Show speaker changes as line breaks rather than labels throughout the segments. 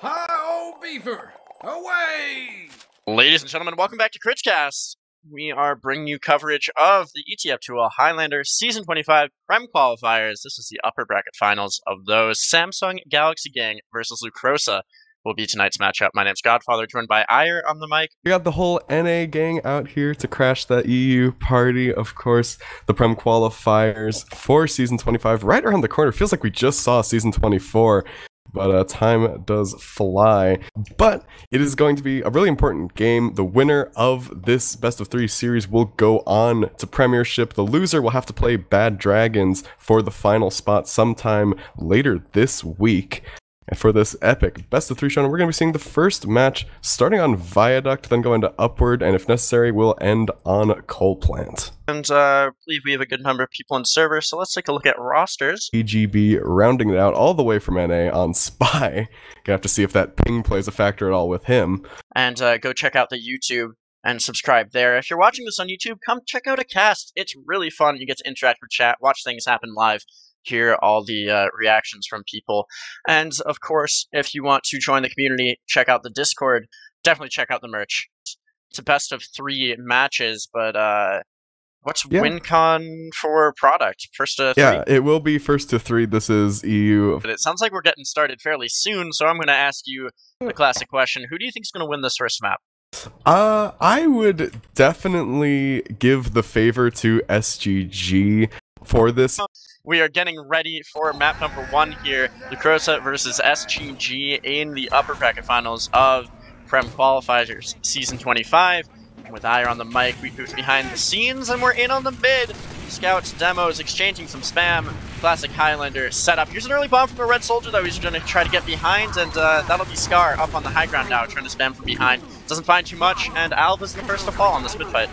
Hi-oh, beaver! Away!
Ladies and gentlemen, welcome back to Critchcast. We are bringing you coverage of the ETF2L Highlander Season 25 Prem Qualifiers. This is the upper bracket finals of those. Samsung Galaxy Gang versus Lucrosa will be tonight's matchup. My name's Godfather, joined by Ire on the mic.
We got the whole NA gang out here to crash that EU party. Of course, the Prem Qualifiers for Season 25 right around the corner. Feels like we just saw Season 24. But time does fly. But it is going to be a really important game. The winner of this best-of-3 series will go on to Premiership. The loser will have to play Bad Dragons for the final spot sometime later this week. And for this epic best-of-3 show, we're going to be seeing the first match starting on Viaduct, then going to Upward, and if necessary, we'll end on Coal Plant.
And I believe we have a good number of people in server, so let's take a look at rosters.
EGB rounding it out all the way from NA on Spy. Gonna have to see if that ping plays a factor at all with him.
And go check out the YouTube and subscribe there. If you're watching this on YouTube, come check out a cast. It's really fun. You get to interact with chat, watch things happen live, hear all the reactions from people. And of course, if you want to join the community, check out the Discord. Definitely check out the merch. It's a best of 3 matches, but what's WinCon for product? First to 3?
Yeah, it will be first to 3. This is EU.
But it sounds like we're getting started fairly soon, so I'm going to ask you the classic question. Who do you think is going to win this first map?
I would definitely give the favor to SGG for this.
We are getting ready for map number 1 here. Lucrosa versus SGG in the upper bracket finals of Prem Qualifiers Season 25. With Ire on the mic, Wiethoofd behind the scenes, and we're in on the mid. Scouts, demos, exchanging some spam. Classic Highlander setup. Here's an early bomb from a red soldier, though. He's going to try to get behind, and that'll be Scar up on the high ground now, trying to spam from behind. Doesn't find too much, and Alva's the first to fall on this mid fight.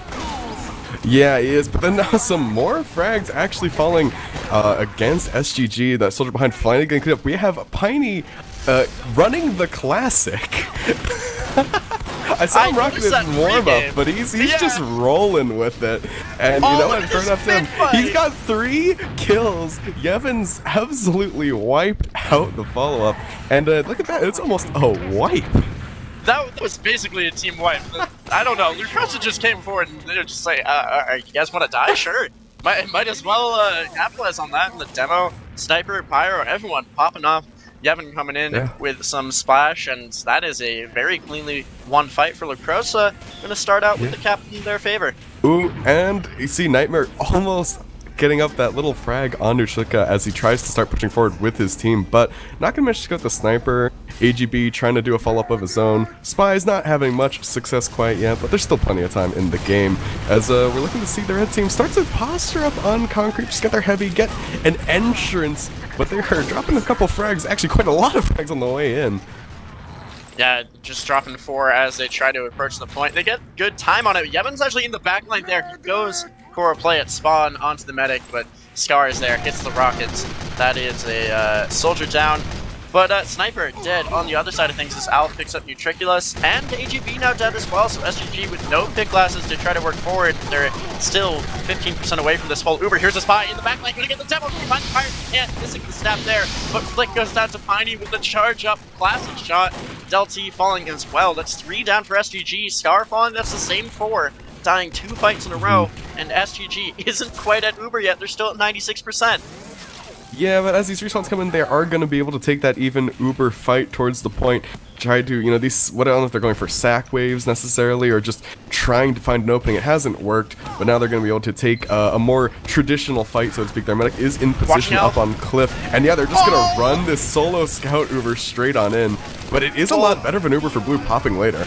Yeah, he is, but then now some more frags actually falling against SGG. That soldier behind finally getting cleaned up. We have Piney running the classic. I saw him rocking his warm-up, but he's just rolling with it. And you know what, fair enough to him. He's got 3 kills. Yevon's absolutely wiped out the follow-up. And look at that, it's almost a wipe.
That was basically a team wipe. I don't know, Lucrosa just came forward and they were just like, you guys want to die? Sure. Might as well capitalize on that in the demo. Sniper, Pyro, everyone popping off. Yevon coming in with some splash, and that is a very cleanly won fight for Lucrosa. Going to start out with the captain in their favor.
Ooh, and you see Nightmare almost getting up that little frag on Nushika as he tries to start pushing forward with his team, but not going to manage to get the sniper. AGB trying to do a follow-up of his own. Spy's not having much success quite yet, but there's still plenty of time in the game as we're looking to see the red team start to posture up on concrete, just get their heavy, get an entrance, but they are dropping a couple frags, actually quite a lot of frags on the way in.
Yeah, just dropping 4 as they try to approach the point. They get good time on it. Yevon's actually in the back line there. He goes for a play at spawn onto the medic, but Scar is there, hits the rockets. That is a soldier down. But Sniper dead on the other side of things as Alf picks up Nutriculus, and AGB now dead as well, so SGG with no pick glasses to try to work forward. They're still 15% away from this whole Uber. Here's a Spy in the back line, gonna get the demo, behind the fire, can't, missing the snap there, but Flick goes down to Piney with the charge up, classic shot. Del T falling as well, that's 3 down for SGG, Scar falling, that's the same 4. Dying 2 fights in a row, and SGG isn't quite at Uber yet, they're still at 96%.
Yeah, but as these respawns come in, they are going to be able to take that even Uber fight towards the point. Try to, you know, these, I don't know if they're going for sack waves necessarily, or just trying to find an opening. It hasn't worked, but now they're going to be able to take a more traditional fight, so to speak. Their medic is in position up on cliff, and yeah, they're just going to run this solo scout Uber straight on in. But it is a lot better of an Uber for Blue popping later.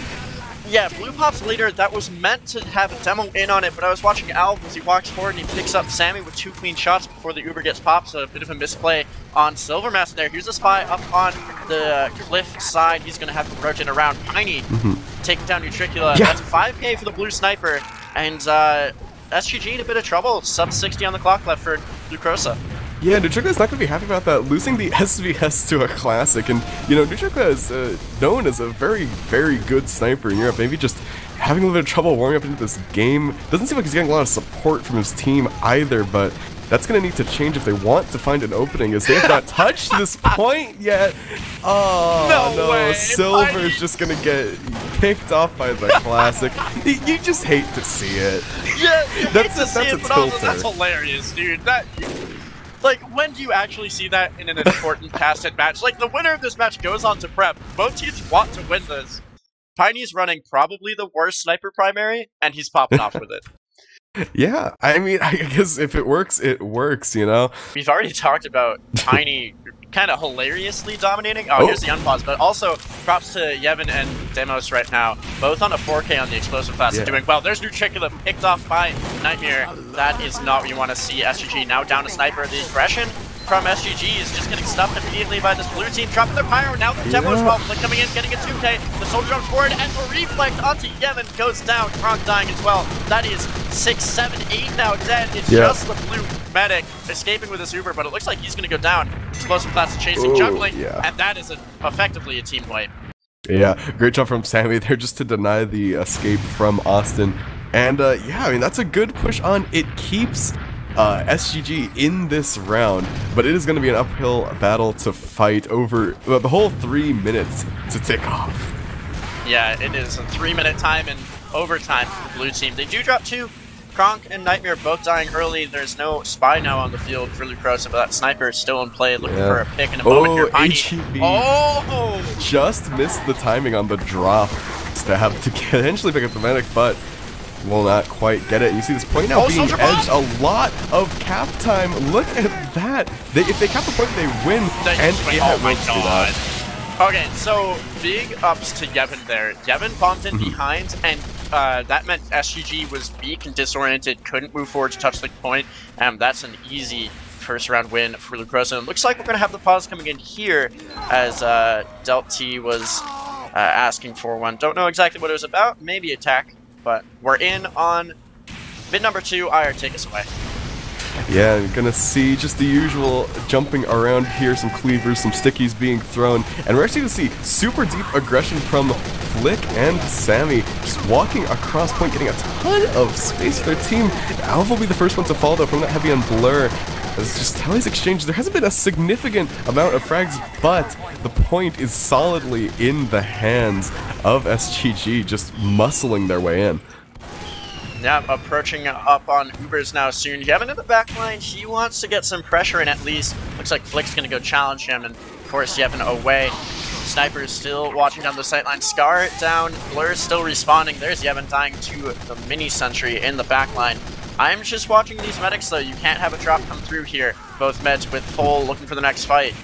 Yeah, Blue pops later. That was meant to have a demo in on it, but I was watching Alf as he walks forward and he picks up Sammy with 2 clean shots before the Uber gets popped, so a bit of a misplay on Silvermask there. Here's a Spy up on the cliff side. He's going to have to rotate around. Piney taking down Nutricula. That's 5k for the Blue Sniper, and SGG in a bit of trouble. Sub 60 on the clock left for Lucrosa.
Yeah, Nutricula is not going to be happy about that, losing the SVS to a classic, and, you know, Nutricula is known as a very, very good sniper in Europe, maybe just having a little bit of trouble warming up into this game. Doesn't seem like he's getting a lot of support from his team either, but That's going to need to change if they want to find an opening, as they have not touched this point yet. Oh, Oh no,
way.
Silver's just gonna get picked off by the classic. You just hate to see it.
Yeah,
that's
a
tilter.
that's hilarious, dude. Like, when do you actually see that in an important casted match? Like, the winner of this match goes on to prep. Both teams want to win this. Tiny's running probably the worst sniper primary, and he's popping off with it.
Yeah, I mean, I guess if it works, you know?
We've already talked about Tiny kind of hilariously dominating. Oh, here's the unpause, but also props to Yevon and Demos right now, both on a 4K on the explosive class and doing well. There's Nutricula picked off by Nightmare. That is not what you want to see. SGG now down to Sniper. The aggression from SGG is just getting stuffed immediately by this blue team, dropping their pyro. Now the Demo as well, like coming in, getting a 2K. The soldier jumps forward, and the reflect onto Yevon goes down. Kronk dying as well. That is 6, 7, 8 now dead. It's just the blue medic escaping with his Uber, but it looks like he's going to go down. Explosive class chasing, juggling, and that is effectively a team wipe.
Yeah, great job from Sammy there just to deny the escape from Austin. And yeah, I mean, that's a good push on. It keeps SGG in this round, but it is going to be an uphill battle to fight over the whole 3 minutes to tick off.
Yeah, it is a 3-minute time and overtime for the blue team. They do drop 2. Kronk and Nightmare both dying early. There's no spy now on the field for Lucrosa, but that sniper is still in play, looking for a pick in a moment here.
HEB just missed the timing on the drop to have to eventually pick up the medic, but will not quite get it. You see this point now being edged. A lot of cap time. Look at that. If they cap the point, they win.
Oh my god. Okay, so big ups to Yevon there. Yevon bombed in behind, and that meant SGG was weak and disoriented, couldn't move forward to touch the point. That's an easy first round win for Lucrosa. And it looks like we're going to have the pause coming in here as Delt T was asking for one. Don't know exactly what it was about. Maybe attack. But we're in on mid number 2. IR, take us away.
Yeah, you're gonna see just the usual jumping around here, some cleavers, some stickies being thrown, and we're actually gonna see super deep aggression from Flick and Sammy, just walking across point, getting a ton of space for their team. Alv will be the first one to fall though from that heavy on Blur. It's just Telly's exchange. There hasn't been a significant amount of frags, but the point is solidly in the hands of SGG, just muscling their way in.
Yeah, approaching up on Ubers now soon. Yevon in the back line, he wants to get some pressure in at least. Looks like Flick's going to go challenge him, and of course Yevon away. Sniper is still watching down the sightline. Scar down, Blur still respawning. There's Yevon dying to the mini sentry in the back line. I'm just watching these medics though. You can't have a drop come through here. Both meds with full, looking for the next fight.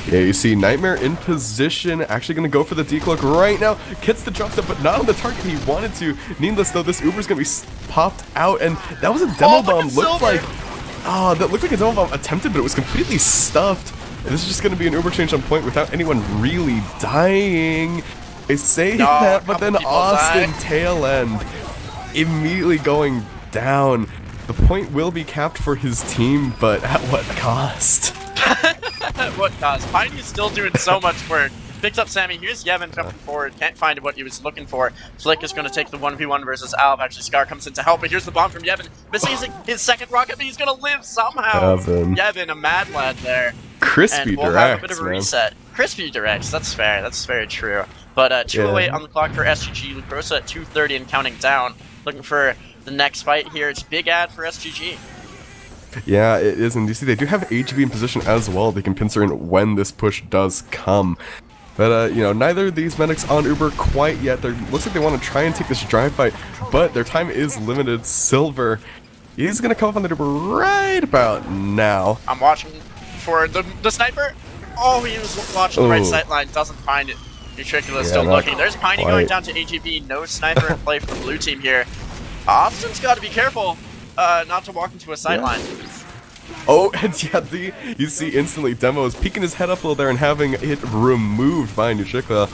Yeah, you see Nightmare in position, actually going to go for the decloak right now. Gets the drop step, but not on the target he wanted to. Needless though, this Uber's going to be popped out, and that was a demo bomb. That looked like a demo bomb attempted, but it was completely stuffed. And this is just going to be an Uber change on point without anyone really dying. They say that, but then Austin tail end immediately going down. The point will be capped for his team, but at what cost?
At what cost? Piney's still doing so much work. Picks up Sammy. Here's Yevon jumping forward. Can't find what he was looking for. Flick is going to take the 1v1 versus Alv. Actually, Scar comes in to help, but here's the bomb from Yevon. Missing his second rocket, but he's going to live somehow. Yevon, a mad lad there.
Crispy
and we'll
directs,
have a bit of a reset. Crispy directs, that's fair. That's very true. But 208 on the clock for SGG. Lucrosa at 2:30 and counting down. Looking for the next fight here. It's big ad for SGG.
Yeah, it is, and you see they do have HV in position as well. They can pincer in when this push does come. But, you know, neither of these medics on Uber quite yet. Looks like they want to try and take this drive fight, but their time is limited. Silver is going to come up on the Uber right about now.
I'm watching for the sniper. Oh, he was watching the right sight line. Doesn't find it. Nutricula still looking. There's Piney going down to AGB. No sniper in play for the blue team here. Austin's got to be careful not to walk into a sight line.
Oh, and yeah, you see instantly Demo is peeking his head up a little there and having it removed by Nutricula.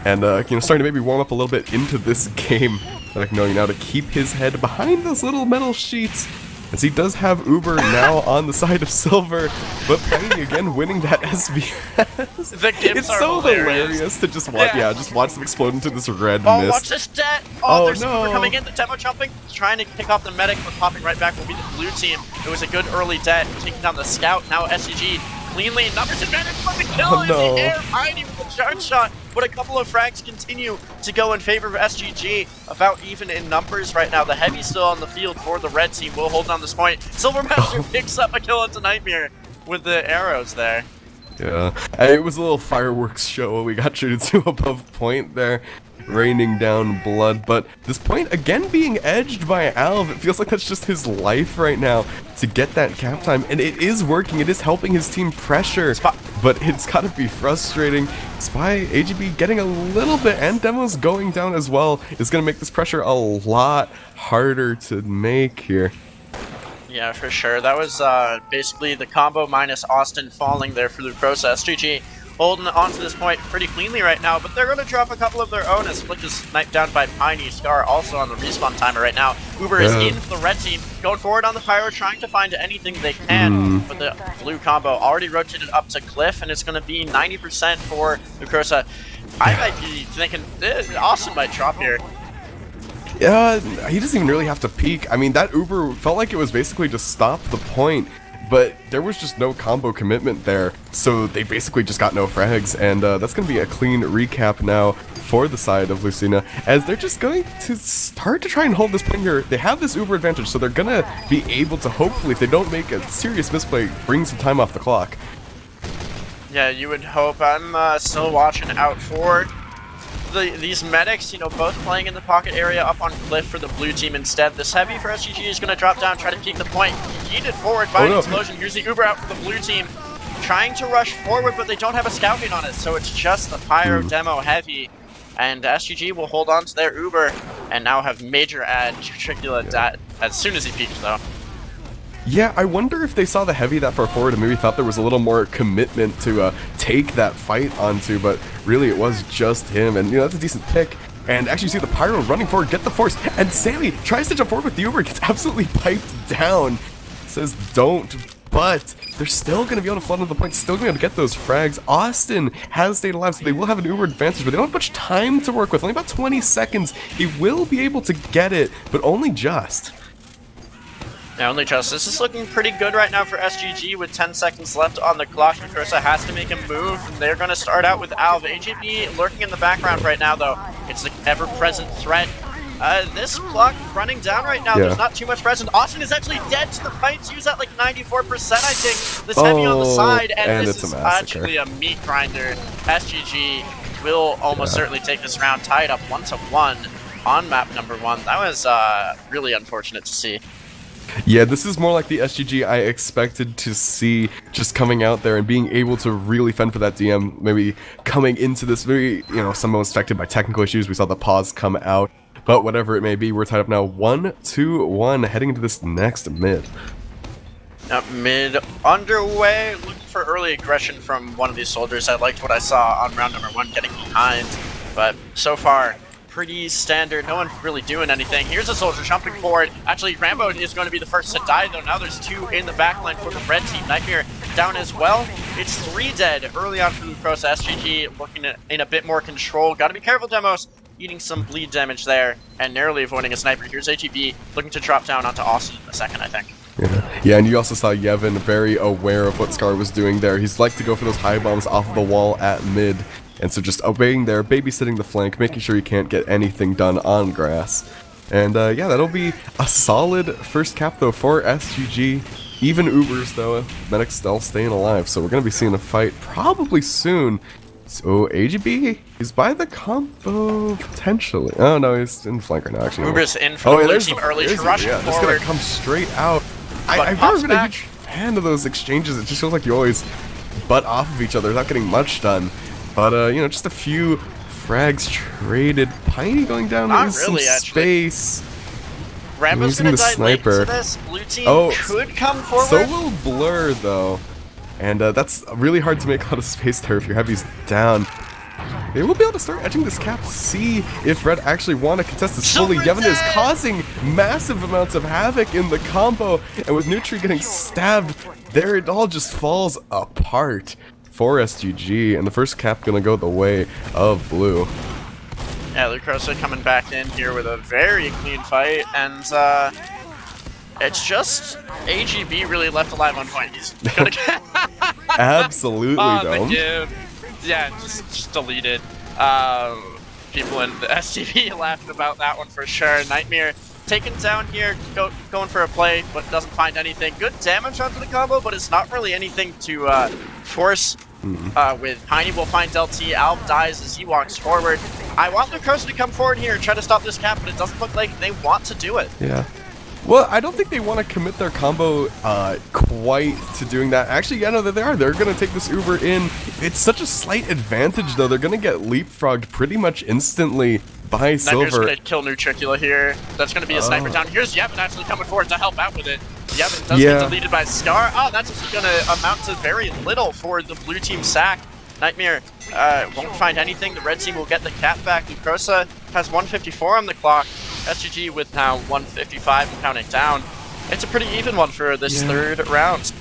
And, you know, starting to maybe warm up a little bit into this game. Like knowing now to keep his head behind those little metal sheets. As he does have Uber now on the side of Silver, but Piney again winning that SVS. It's so hilarious to just watch, just watch them explode into this red mist.
Watch this jet! Oh, there's Uber coming in, the demo jumping, trying to pick off the medic, but popping right back will be the blue team. It was a good early det, taking down the scout. Now SCG cleanly. Numbers advantage for the kill in
no.
the air. Piney with the charge shot, but a couple of frags continue to go in favor of SGG. About even in numbers right now. The heavy still on the field for the red team. Will hold on this point. Silvermaster picks up a kill into Nightmare with the arrows there.
Yeah, it was a little fireworks show. We got treated to above point there, raining down blood. But this point again being edged by Alv, it feels like that's just his life right now to get that cap time, and it is working. It is helping his team pressure, but it's got to be frustrating. Spy, AGB getting a little bit, and Demos going down as well is going to make this pressure a lot harder to make here.
Yeah, for sure. That was basically the combo minus Austin falling there for Lucrosa. SGG holding on to this point pretty cleanly right now, but they're going to drop a couple of their own as Flick is sniped down by Piney. Scar also on the respawn timer right now. Uber is in for the red team, going forward on the Pyro, trying to find anything they can, but the blue combo already rotated up to Cliff, and it's going to be 90% for Lucrosa. I might be thinking Austin might drop here.
Yeah, he doesn't even really have to peek. I mean, that Uber felt like it was basically to stop the point, but there was just no combo commitment there, so they basically just got no frags, and that's going to be a clean recap now for the side of Lucina, as they're just going to start to try and hold this point here. They have this Uber advantage, so they're going to be able to, hopefully, if they don't make a serious misplay, bring some time off the clock.
Yeah, you would hope. I'm still watching out for these medics, you know, both playing in the pocket area up on Cliff for the blue team instead. This heavy for SGG is going to drop down, try to peek the point. Yeeted forward by an explosion. Here's the Uber out for the blue team, trying to rush forward, but they don't have a scouting on it, so it's just the Pyro demo heavy. And SGG will hold on to their Uber and now have major ad Tricula as soon as he peeks, though.
Yeah, I wonder if they saw the heavy that far forward and maybe thought there was a little more commitment to take that fight onto, but really it was just him, and you know, that's a decent pick. And actually see the Pyro running forward, get the force, and Sammy tries to jump forward with the Uber, gets absolutely piped down. Says don't, but they're still going to be able to flood into the point, still going to be able to get those frags. Austin has stayed alive, so they will have an Uber advantage, but they don't have much time to work with, only about 20 seconds. He will be able to get it, but only just.
Yeah, only just. This is looking pretty good right now for SGG with 10 seconds left on the clock. Lucrosa has to make a move. They're going to start out with Alv. AGB lurking in the background right now, though. It's the ever-present threat. This clock running down right now. There's not too much present. Austin is actually dead to the fight. He's at like 94%, I think. This heavy on the side, and this is actually a meat grinder. SGG will almost certainly take this round tied up 1-1 on map number 1. That was really unfortunate to see.
Yeah, this is more like the SGG I expected to see, just coming out there and being able to really fend for that DM. Maybe coming into this, maybe, you know, someone was affected by technical issues. We saw the pause come out, but whatever it may be, we're tied up now 1-1, heading into this next mid.
Mid underway, looking for early aggression from one of these soldiers. I liked what I saw on round number 1, getting behind, but so far, pretty standard. No one really doing anything. Here's a soldier jumping forward. Actually, Rambo is going to be the first to die, though. Now there's 2 in the backline for the red team. Nightmare down as well. It's 3 dead early on for Lucrosa. SGG looking in a bit more control. Got to be careful, Demos. Eating some bleed damage there and narrowly avoiding a sniper. Here's AGB looking to drop down onto Austin in a second, I think.
Yeah, and you also saw Yevon very aware of what Scar was doing there. He's like to go for those high bombs off of the wall at mid. And so just obeying there, babysitting the flank, making sure he can't get anything done on grass. And yeah, that'll be a solid first cap though for SGG. Even Ubers though, Medic's still staying alive, so we're going to be seeing a fight probably soon. So AGB, he's by the combo potentially. Oh no, he's in flank right now actually.
Uber's in for the blue team early, rushing forward.
Just going to come straight out. I've never been a huge fan of those exchanges. It just feels like you always butt off of each other without getting much done. But, you know, just a few frags traded. Piney going down
Not
into
really,
some space.
Rambo's gonna die late to this. Blue team could come forward.
So will Blur, though. And that's really hard to make a lot of space there if your heavy's down. They will be able to start edging this cap, see if Red actually want to contest this fully. Yevon is causing massive amounts of havoc in the combo, and with Nutri getting stabbed, there it all just falls apart for SGG, and the first cap gonna go the way of blue.
Yeah, Lucrosa coming back in here with a very clean fight, and It's just AGB really left alive on point. He's gonna get
Absolutely,
the dude. Yeah, just deleted. People in the STV laughed about that one for sure. Nightmare taken down here, going for a play, but doesn't find anything. Good damage onto the combo, but it's not really anything to force. With Piney will find LT, Alb dies as he walks forward. I want Lucrosa to come forward here and try to stop this cap, but it doesn't look like they want to do it.
Yeah. Well, I don't think they want to commit their combo quite to doing that. Actually, yeah, no, they are. They're going to take this Uber in. It's such a slight advantage, though. They're going to get leapfrogged pretty much instantly by Silver.
Nightmare's going to kill Nutricula here. That's going to be a sniper down. Here's Yevon actually coming forward to help out with it. Yevon does get deleted by Scar. Oh, that's just going to amount to very little for the blue team sack. Nightmare won't find anything. The red team will get the cap back. Lucrosa has 154 on the clock. SGG with now 155 and counting down. It's a pretty even one for this third round.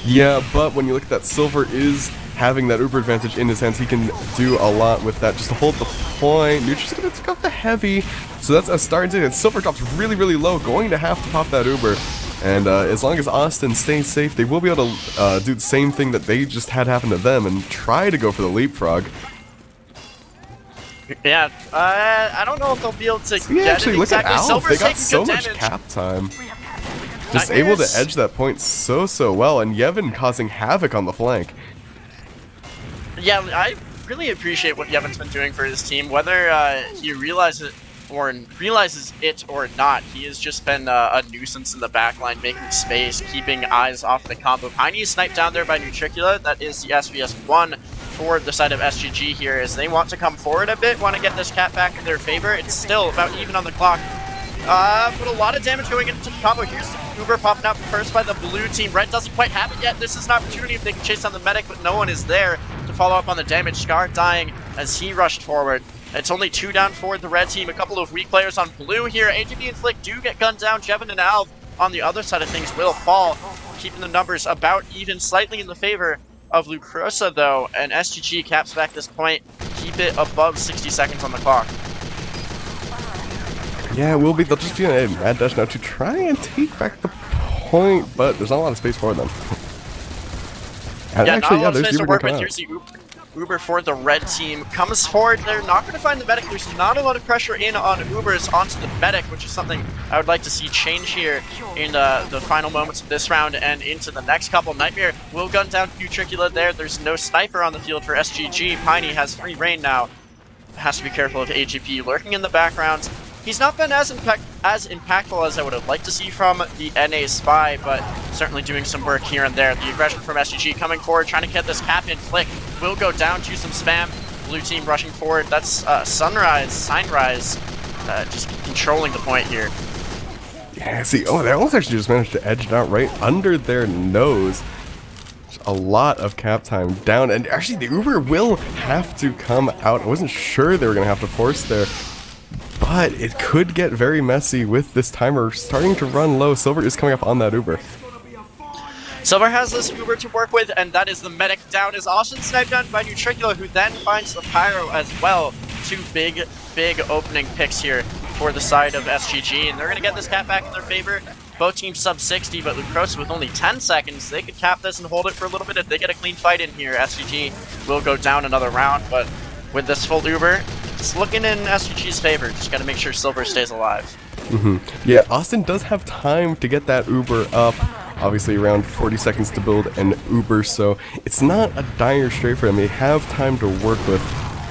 Yeah, but when you look at that, Silver is having that Uber advantage in his hands. He can do a lot with that just to hold the point. Nutri's going to take off the heavy. So that's a start. And Silver drops really, really low, going to have to pop that Uber. And as long as Austin stays safe, they will be able to do the same thing that they just had happen to them and try to go for the leapfrog.
Yeah, I don't know if they'll be able to get
actually,
it
look
exactly.
at Alf.
Silver's
They got
taking
so
good
much
damage.
cap time. Just able to edge that point so well, and Yevon causing havoc on the flank.
Yeah, I really appreciate what Yevon's been doing for his team. Whether he realizes it or not, he has just been a nuisance in the backline, making space, keeping eyes off the combo. Piney is sniped down there by Nutricula. That is the SVS1 for the side of SGG here, as they want to come forward a bit, want to get this cap back in their favor. It's still about even on the clock. But a lot of damage going into the combo. Here's the Uber popping up first by the blue team. Red doesn't quite have it yet. This is an opportunity if they can chase down the medic, but no one is there to follow up on the damage. Scar dying as he rushed forward. It's only 2 down for the red team. A couple of weak players on blue here. AGB and Flick do get gunned down. Jevon and Alv on the other side of things will fall, keeping the numbers about even, slightly in the favor of Lucrosa though, and SGG caps back this point. Keep it above 60 seconds on the clock.
Yeah, it will be. They'll just be on a mad dash now to try and take back the point, but there's not a lot of space for them. And
yeah,
actually,
not a lot of
there's
space
the
to work
Uber
with. Here's the Uber for the red team. Comes forward. They're not going to find the medic. There's not a lot of pressure in on Ubers onto the medic, which is something I would like to see change here in the final moments of this round and into the next couple. Nightmare will gun down Nutricula there. There's no sniper on the field for SGG. Piney has free reign now. Has to be careful of AGP lurking in the background. He's not been as impactful as I would have liked to see from the NA Spy, but certainly doing some work here and there. The aggression from SGG coming forward, trying to get this cap in. Flick will go down to some spam. Blue team rushing forward. That's Sunrise, just controlling the point here.
Yeah, see, they almost actually just managed to edge it out right under their nose. A lot of cap time down, and actually the Uber will have to come out. I wasn't sure they were going to have to force there. But it could get very messy with this timer starting to run low. Silver is coming up on that Uber.
Silver has this Uber to work with, and that is the medic down as Austin sniped down by Nutricula, who then finds the Pyro as well. 2 big opening picks here for the side of SGG, and they're going to get this cap back in their favor. Both teams sub 60, but Lucrosa with only 10 seconds, they could cap this and hold it for a little bit if they get a clean fight in here. SGG will go down another round, but with this full Uber, it's looking in SGG's favor. Just got to make sure Silver stays alive.
Yeah, Austin does have time to get that Uber up. Obviously around 40 seconds to build an Uber, so it's not a dire straits for them. They have time to work with,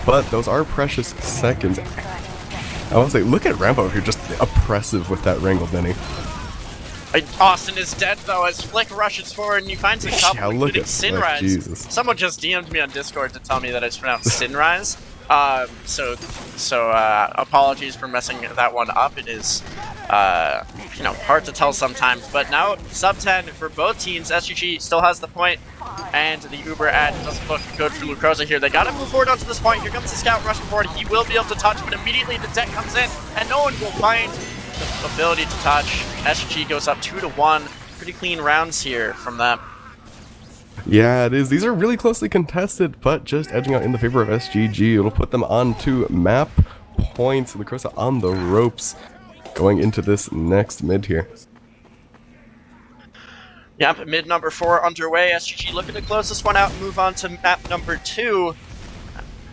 but those are precious seconds. I will say, look at Rambo here, just oppressive with that wrangle, Denny.
Austin is dead though as Flick rushes forward and he finds a couple, including Sinrise.
Jesus.
Someone just DM'd me on Discord to tell me that it's pronounced Sinrise. So apologies for messing that one up. It is, hard to tell sometimes. But now sub 10 for both teams. SGG still has the point, and the Uber ad doesn't look good for Lucrosa here. They got to move forward onto this point. Here comes the scout rushing forward. He will be able to touch, but immediately the deck comes in, and no one will find the ability to touch. SGG goes up 2-1. Pretty clean rounds here from them.
Yeah, it is. These are really closely contested, but just edging out in the favor of SGG. It'll put them on to map points. Lucrosa on the ropes going into this next mid here.
Yep, mid number 4 underway. SGG looking to close this one out and move on to map number 2.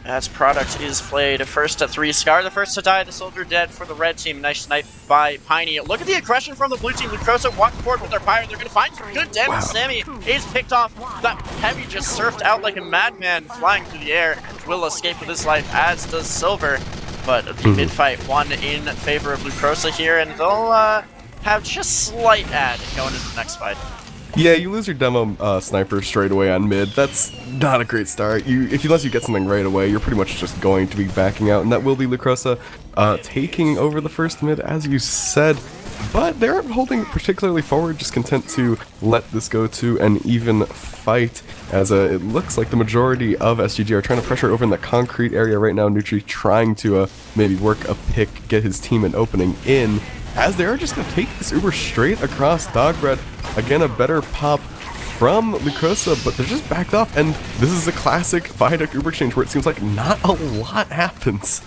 As product is played first to 3. Scar the first to die, the soldier dead for the red team. Nice snipe by Piney. Look at the aggression from the blue team. Lucrosa walking forward with their pyro. They're going to find some good damage. Wow. Sammy is picked off. That heavy just surfed out like a madman flying through the air. Will escape with his life, as does Silver. But the mid-fight won in favor of Lucrosa here, and they'll have just slight ad going into the next fight.
Yeah, you lose your demo sniper straight away on mid. That's not a great start. Unless you get something right away, you're pretty much just going to be backing out, and that will be Lucrosa taking over the first mid, as you said. But they aren't holding particularly forward, just content to let this go to an even fight, as it looks like the majority of SGG are trying to pressure over in the concrete area right now. Nutri trying to maybe work a pick, get his team an opening in, as they are just going to take this Uber straight across Dogbread. Again, a better pop from Lucrosa, but they're just backed off, and this is a classic Viaduct Uber exchange where it seems like not a lot happens.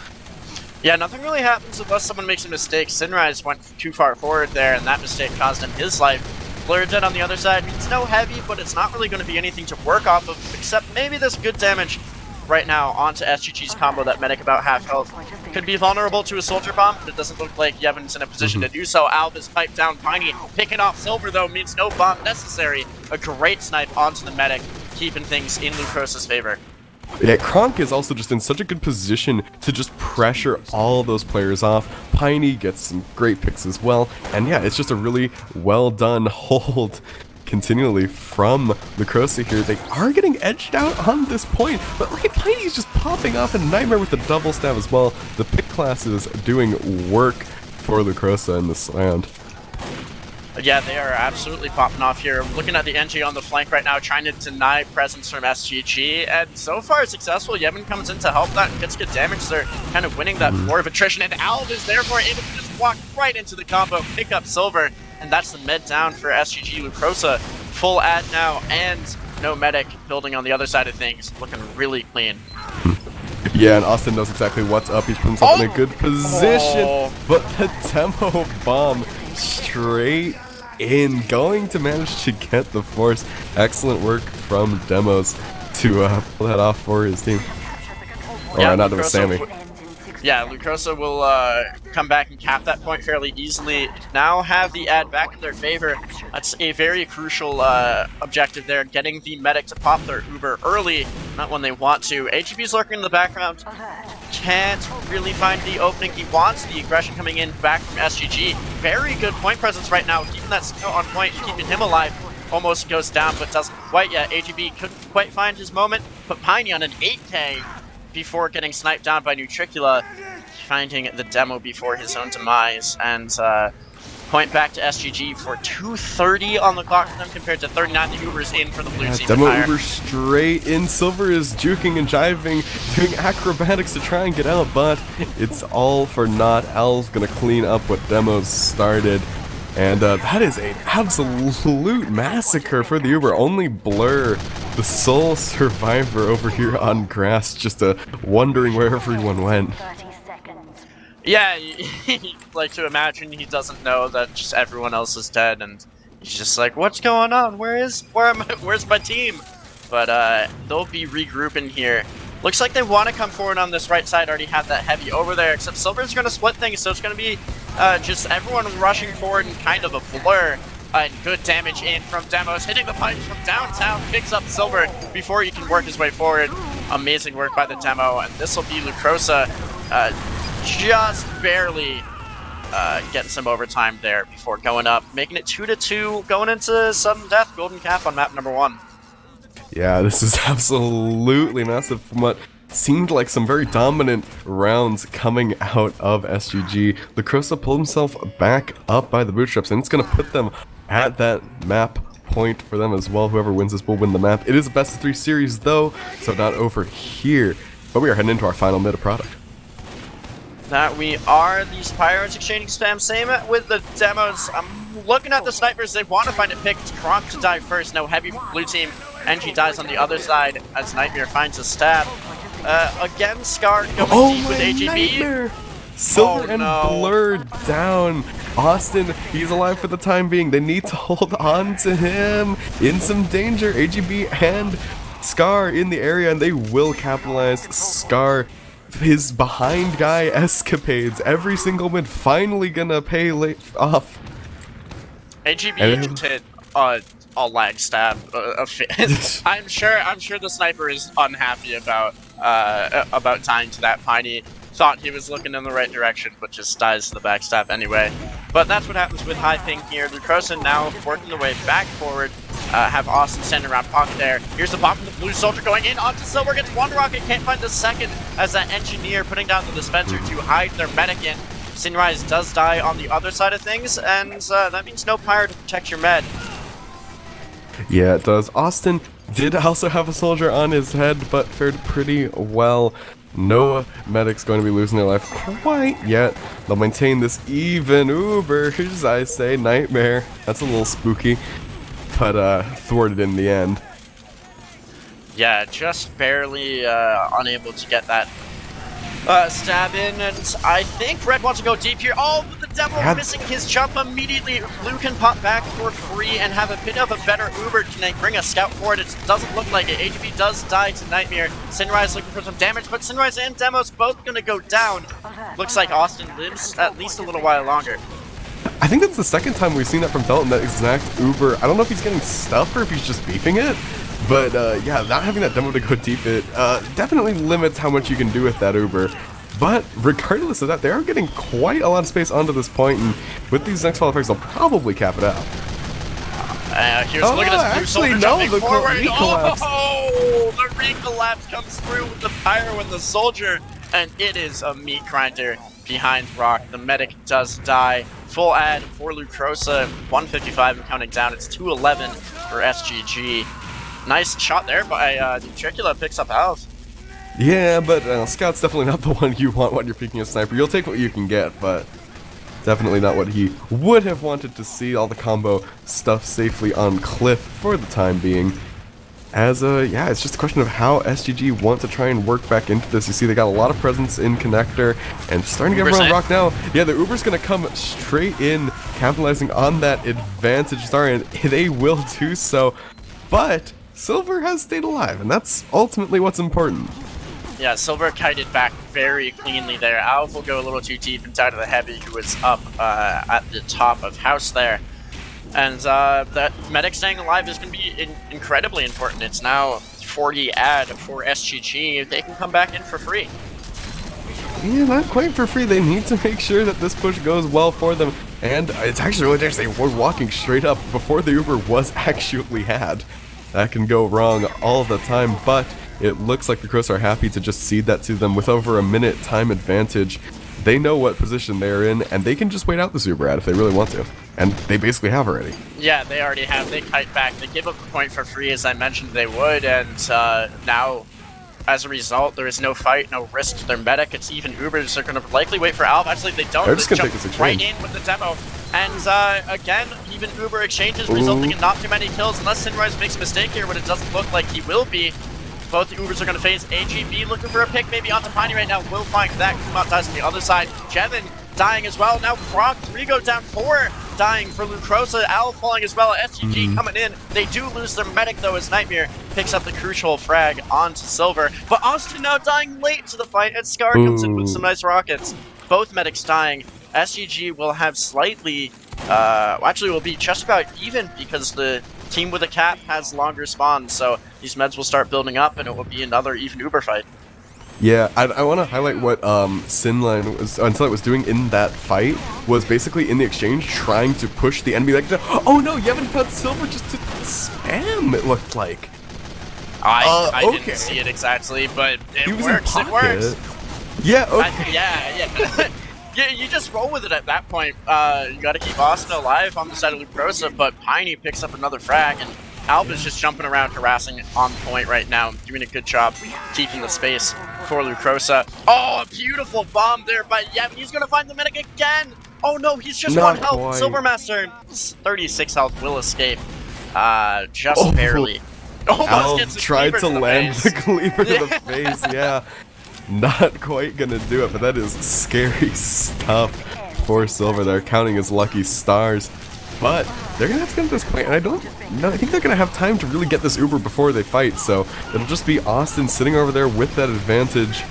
Yeah, nothing really happens unless someone makes a mistake. Sinrise went too far forward there, and that mistake caused him his life. Blur dead on the other side means no heavy, but it's not really going to be anything to work off of, except maybe this good damage right now onto SGG's combo. That medic about half health could be vulnerable to a soldier bomb, but it doesn't look like Yevon's in a position to do so. Alv is piped down. Piney picking off Silver, though, means no bomb necessary. A great snipe onto the medic, keeping things in Lucrosa's favor.
Yeah, Kronk is also just in such a good position to just pressure all those players off. Piney gets some great picks as well, and yeah, it's just a really well done hold continually from Lucrosa here. They are getting edged out on this point, but look at Piney's just popping off, and Nightmare with the double stab as well. The pick class is doing work for Lucrosa in this round.
Yeah, they are absolutely popping off here. Looking at the NG on the flank right now, trying to deny presence from SGG, and so far successful. Yevon comes in to help that and gets good damage. They're kind of winning that war of attrition, and Alv is therefore able to just walk right into the combo, pick up Silver, and that's the med down for SGG. Lucrosa full ad now, and no medic building on the other side of things. Looking really clean.
Yeah, and Austin knows exactly what's up. He's put himself in a good position, but the demo bomb straight in, going to manage to get the force. Excellent work from Demos to pull that off for his team.
Yeah,
not with Sammy.
Yeah, Lucrosa will come back and cap that point fairly easily. Now have the ad back in their favor. That's a very crucial objective there, getting the medic to pop their Uber early, not when they want to. AGB's lurking in the background. Can't really find the opening he wants. The aggression coming in back from SGG. Very good point presence right now, keeping that snow on point, keeping him alive. Almost goes down, but doesn't quite yet. AGB couldn't quite find his moment. Put Piney on an 8K before getting sniped down by Nutricula, finding the demo before his own demise, and point back to SGG for 2:30 on the clock for them compared to 39. The Uber's in for the blue team.
Demo Uber straight in. Silver is juking and jiving, doing acrobatics to try and get out, but it's all for naught. Al's gonna clean up what Demos started. And that is an absolute massacre for the Uber. Only Blur, the sole survivor over here on grass, just wondering where everyone went.
Yeah, you'd like to imagine he doesn't know that just everyone else is dead, and he's just like, what's going on? Where's my team? But they'll be regrouping here. Looks like they want to come forward on this right side. Already have that heavy over there, except Silver's going to split things, so it's going to be just everyone rushing forward in kind of a blur. And good damage in from Demos, hitting the punch from downtown, picks up Silver before he can work his way forward. Amazing work by the Demo, and this will be Lucrosa just barely getting some overtime there before going up, making it 2-2, going into sudden death, golden cap on map number 1.
Yeah, this is absolutely massive from what seemed like some very dominant rounds coming out of SGG. Lucrosa pulled himself back up by the bootstraps, and it's going to put them at that map point for them as well. Whoever wins this will win the map. It is a best of 3 series though, so not over here. But we are heading into our final mid product.
That we are. These Pyros exchanging spam. Same with the Demos. I'm looking at the snipers. They want to find a pick. It's Kronk to die first. No heavy from blue team. NG dies on the other side as Nightmare finds a stab. Again, Scar going deep with AGB.
Nightmare. Silver and
no.
Blur down. Austin, he's alive for the time being. They need to hold on to him. In some danger. AGB and Scar in the area, and they will capitalize. Scar, his behind guy escapades. Every single mid finally gonna pay off.
AGB just hit a lag stab. I'm sure the sniper is unhappy about dying to that. Piney thought he was looking in the right direction, but just dies to the backstab anyway. But that's what happens with high ping here. Lucrosa now working their way back forward. Have Austin standing around pocket there. Here's the bomb from the blue soldier going in onto Silver. Gets one rocket, can't find the second as that engineer putting down the dispenser to hide their medic in. Sunrise does die on the other side of things, and that means no pyre to protect your med.
Yeah, it does. Austin did also have a soldier on his head, but fared pretty well. No medic's going to be losing their life quite yet. They'll maintain this even Ubers, I say. Nightmare. That's a little spooky, but thwarted in the end.
Yeah, just barely unable to get that stab in, and I think Red wants to go deep here. Oh, but the Devil missing his jump immediately. Blue can pop back for free and have a bit of a better Uber. Can they bring a scout forward? It doesn't look like it. AGB does die to Nightmare. Sunrise looking for some damage, but Sunrise and Demos both gonna go down. Looks like Austin lives at least a little while longer.
I think that's the second time we've seen that from Dalton, that exact Uber. I don't know if he's getting stuffed or if he's just beefing it, but yeah, not having that demo to go deep, it definitely limits how much you can do with that Uber. But regardless of that, they are getting quite a lot of space onto this point, and with these next qualifiers, they'll probably cap it out.
Here's look at this blue soldier jumping forward.
Recollapse.
Oh, the recollapse comes through with the pyro and the soldier, and it is a meat grinder behind Rock. The medic does die. Full ad for Lucrosa, 155 and counting down. It's 211 for SGG. Nice shot there by Nutricula, picks up Alf.
Yeah, but Scout's definitely not the one you want when you're picking a sniper. You'll take what you can get, but definitely not what he would have wanted to see. All the combo stuff safely on Cliff for the time being. As yeah, it's just a question of how SGG want to try and work back into this. You see they got a lot of presence in connector and starting to get everyone rock now. Yeah, the Uber's gonna come straight in, capitalizing on that advantage. Sorry, and they will do so. But Silver has stayed alive, and that's ultimately what's important.
Yeah, Silver kited back very cleanly there. Alf will go a little too deep inside of the Heavy, who was up at the top of house there. And that medic staying alive is going to be incredibly important. It's now 40 ad for SGG. They can come back in for free.
Yeah, not quite for free. They need to make sure that this push goes well for them. And it's actually really dangerous. They were walking straight up before the Uber was actually had. That can go wrong all the time, but it looks like the Crows are happy to just cede that to them with over a minute time advantage. They know what position they're in, and they can just wait out the Uber ad if they really want to. And they basically have already. Yeah,
they already have. They kite back. They give up the point for free, as I mentioned they would, and now, as a result, there is no fight, no risk to their medic. It's even Ubers are going to likely wait for Alf. Actually, they don't.
They're just
they
gonna
jump
take this
right in with the demo. And again, even Uber exchanges resulting in not too many kills, unless Sunrise makes a mistake here, but it doesn't look like he will be. Both the Ubers are going to face AGB looking for a pick, maybe onto Piney right now. Will find that. Kumot dies on the other side. Jevin dying as well. Now Frog 3 go down 4 dying for Lucrosa. Al falling as well. SGG coming in. They do lose their medic though as Nightmare picks up the crucial frag onto Silver. But Austin now dying late to the fight and Scar comes in with some nice rockets. Both medics dying. SGG will have slightly, actually will be just about even because the team with a cap has longer spawns, so these meds will start building up and it will be another even Uber fight.
Yeah, I want to highlight what Sinline was doing in that fight, was basically in the exchange trying to push the enemy, like, oh no, Yevon found Silver just to spam, it looked like.
I didn't see it exactly, but it works, it works.
Yeah, okay.
Yeah. Yeah, you just roll with it at that point. You gotta keep Austin alive on the side of Lucrosa, but Piney picks up another frag, and Alba's just jumping around, harassing on point right now, doing a good job keeping the space for Lucrosa. Oh, a beautiful bomb there by Yevon. He's gonna find the medic again! Oh no, he's just one health. Silvermaster, 36 health, will escape. Just barely. Almost
Al
gets the
tried to land the cleaver to
yeah.
the face, yeah. not quite gonna do it, but that is scary stuff for Silver there, counting his lucky stars. But they're gonna have to get to this point, and I don't know. I think they're gonna have time to really get this Uber before they fight. So it'll just be Austin sitting over there with that advantage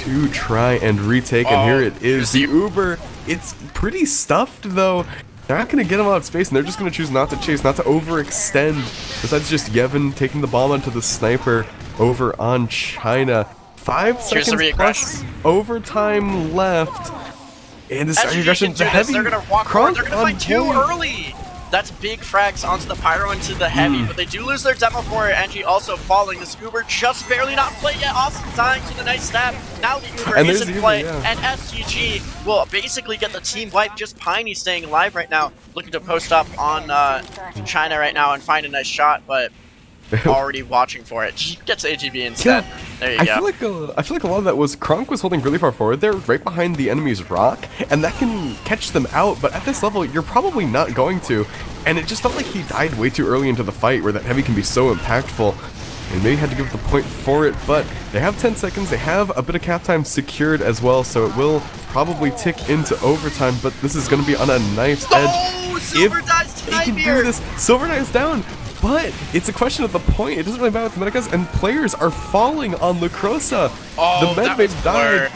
to try and retake. And here it is, the Uber. It's pretty stuffed though. They're not gonna get him out of space, and they're just gonna choose not to chase, not to overextend. Besides just Yevon taking the bomb onto the sniper over on China. 5 seconds plus overtime left. And this aggression, the heavy,
they're gonna walk forward. They're gonna fight too early. That's big frags onto the Pyro into the heavy, but they do lose their demo for it. NG also falling. This Uber just barely not play yet. Austin dying to the nice stab. Now the Uber is in play, and SGG will basically get the team wipe. Just Piney staying alive right now, looking to post up on China right now and find a nice shot, but already watching for it. He gets AGB instead. Yeah. There you go.
I feel like a lot of that was Kronk was holding really far forward there, right behind the enemy's rock, and that can catch them out, but at this level, you're probably not going to. And it just felt like he died way too early into the fight, where that heavy can be so impactful. And maybe had to give the point for it, but they have 10 seconds, they have a bit of cap time secured as well, so it will probably tick into overtime, but this is going to be on a knife's edge.
Silver dies to
Nightmare! He can do this. Silver dies down! But it's a question of the point. It doesn't really matter with the Medicas, and players are falling on Lucrosa.
Oh,
the medbay died,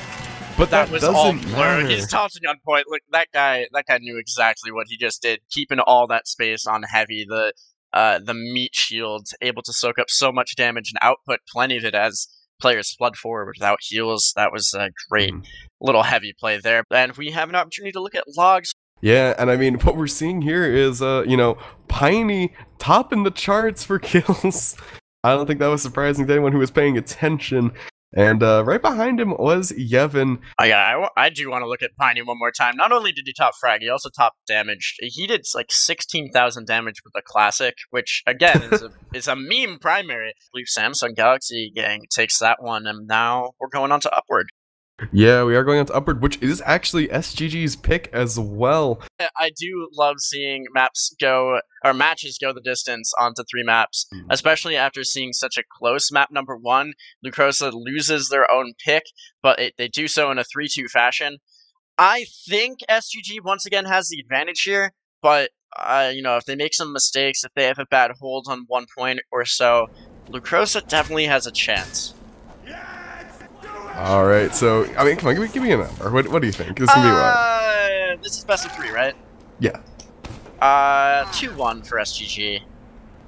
but that was doesn't matter.
He's tossing on point. Look, that guy knew exactly what he just did, keeping all that space on heavy. The meat shield able to soak up so much damage and output plenty of it as players flood forward without heals. That was a great little heavy play there. And we have an opportunity to look at logs.
Yeah, and I mean, what we're seeing here is, you know, Piney topping the charts for kills. I don't think that was surprising to anyone who was paying attention. And right behind him was Yevon.
I do want to look at Piney one more time. Not only did he top frag, he also top damage. He did like 16,000 damage with the classic, which again is a meme primary. I believe Samsung Galaxy gang takes that one, and now we're going on to Upward.
Yeah, we are going on to Upward, which is actually SGG's pick as well.
I do love seeing matches go the distance onto 3 maps, especially after seeing such a close map number 1. Lucrosa loses their own pick, but they do so in a 3-2 fashion. I think SGG once again has the advantage here, but you know, if they make some mistakes, if they have a bad hold on 1 point or so, Lucrosa definitely has a chance.
All right, so I mean, come on, give me a number. What do you think? This can be what?
This is best of 3, right?
Yeah.
2-1 for SGG.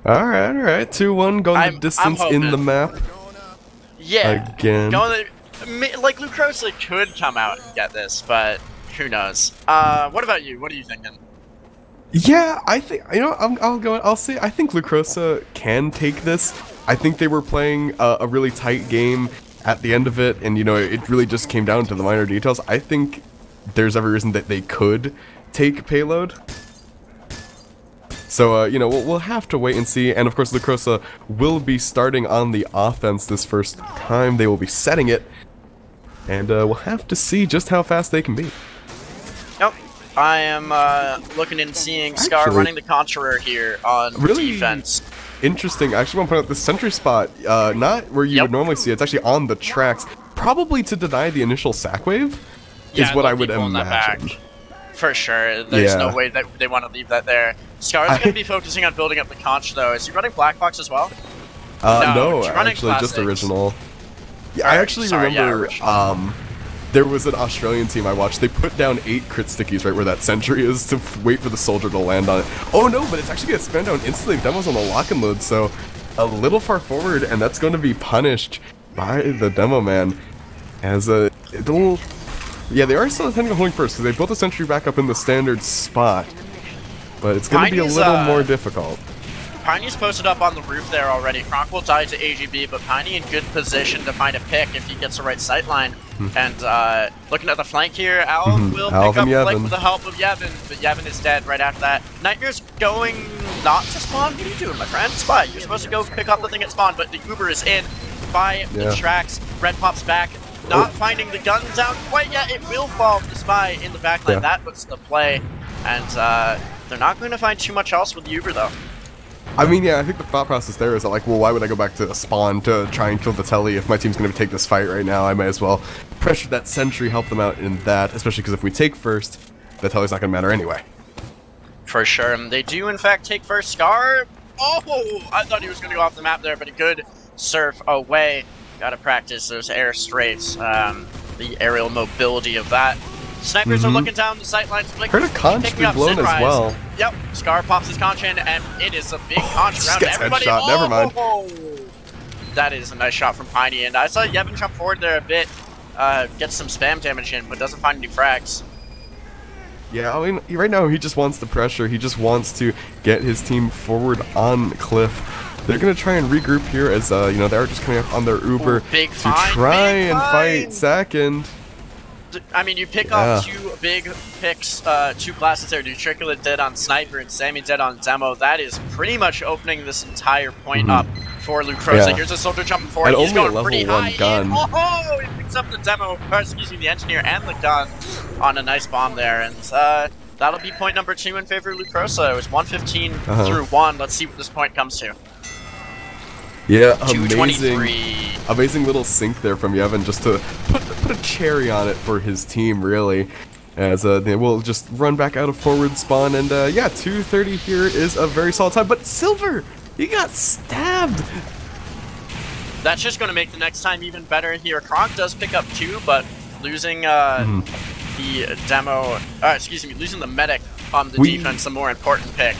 All right. 2-1, going the distance in the map.
Yeah.
Again.
Like Lucrosa could come out and get this, but who knows? What about you? What are you thinking?
Yeah, I think I'll say I think Lucrosa can take this. I think they were playing a really tight game at the end of it, and you know, it really just came down to the minor details. I think there's every reason that they could take payload. So you know, we'll have to wait and see. And of course, Lucrosa will be starting on the offense this first time. They will be setting it, and we'll have to see just how fast they can be.
Nope. I am looking and seeing Scar running the Conjurer here on defense.
Interesting. I actually want to point out the sentry spot, not where you would normally see it. It's actually on the tracks, probably to deny the initial sack wave, is what I would imagine.
For sure. There's no way that they want to leave that there. Scar's going to be focusing on building up the conch, though. Is he running Black Box as well?
No, actually, just original. Yeah, I actually remember there was an Australian team I watched. They put down 8 crit stickies right where that sentry is to wait for the soldier to land on it. Oh no, but it's actually going to spam down instantly. Demo's on the lock and load, so a little far forward, and that's going to be punished by the demo man. As a little... Yeah, they are still intending on holding first, because they built the sentry back up in the standard spot. But it's going to be a little more difficult.
Piney's posted up on the roof there already. Kronk will die to AGB, but Piney in good position to find a pick if he gets the right sightline. And looking at the flank here, Al will pick up flank with the help of Yevon, but Yevon is dead right after that. Nightmare's going not to spawn. What are you doing, my friend? Spy, you're supposed to go pick up the thing at spawn, but the Uber is in by the tracks. Red pops back, not finding the gun down quite yet. It will fall to Spy in the backline. That puts the play, and they're not going to find too much else with the Uber though.
I mean, yeah, I think the thought process there is that, like, well, why would I go back to spawn to try and kill the telly if my team's going to take this fight right now? I might as well pressure that sentry, help them out in that, especially because if we take first, the telly's not going to matter anyway.
For sure. They do, in fact, take first. Scar. Oh, I thought he was going to go off the map there, but a good surf away. Got to practice those air straights, the aerial mobility of that. Snipers are looking down the sightlines.
Heard a conch be blown as well.
Yep, Scar pops his conch in, and it is a big conch around
gets
everybody.
Headshot. Never mind.
That is a nice shot from Piney, and I saw Yevon jump forward there a bit, get some spam damage in, but doesn't find any frags.
Yeah, I mean, right now he just wants the pressure. He just wants to get his team forward on Cliff. They're going to try and regroup here as, you know, they're just coming up on their Uber to try and fight second.
I mean, you pick off two big picks, two classes there. Nutricula dead on Sniper and Sammy dead on Demo. That is pretty much opening this entire point up for Lucrosa.
Yeah.
Here's a soldier jumping forward.
And
He's
only
going
a
pretty
level
high
1 gun.
Oh, he picks up the Demo, or excuse me, the Engineer and the gun on a nice bomb there. And that'll be point number 2 in favor of Lucrosa. It was 115 through 1. Let's see what this point comes to.
Yeah,
223.
Amazing little sync there from Yevon just to put a cherry on it for his team, really. As they will just run back out of forward spawn, and yeah, 230 here is a very solid time. But Silver, he got stabbed.
That's just going to make the next time even better here. Kronk does pick up 2, but losing the Demo, excuse me, losing the medic on the defense, a more important pick.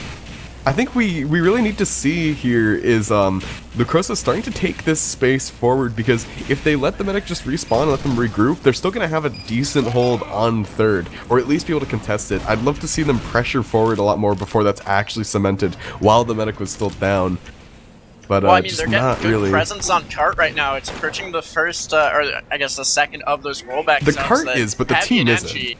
I think we really need to see here is Lucrosa starting to take this space forward, because if they let the medic just respawn and let them regroup, they're still going to have a decent hold on third, or at least be able to contest it. I'd love to see them pressure forward a lot more before that's actually cemented while the medic was still down. But
well, I mean, they're
getting
good
really
presence on cart right now. It's approaching the first, or I guess the second of those rollback
The
zones
cart
that
is, but the
Heavy
team
and
isn't.
MG.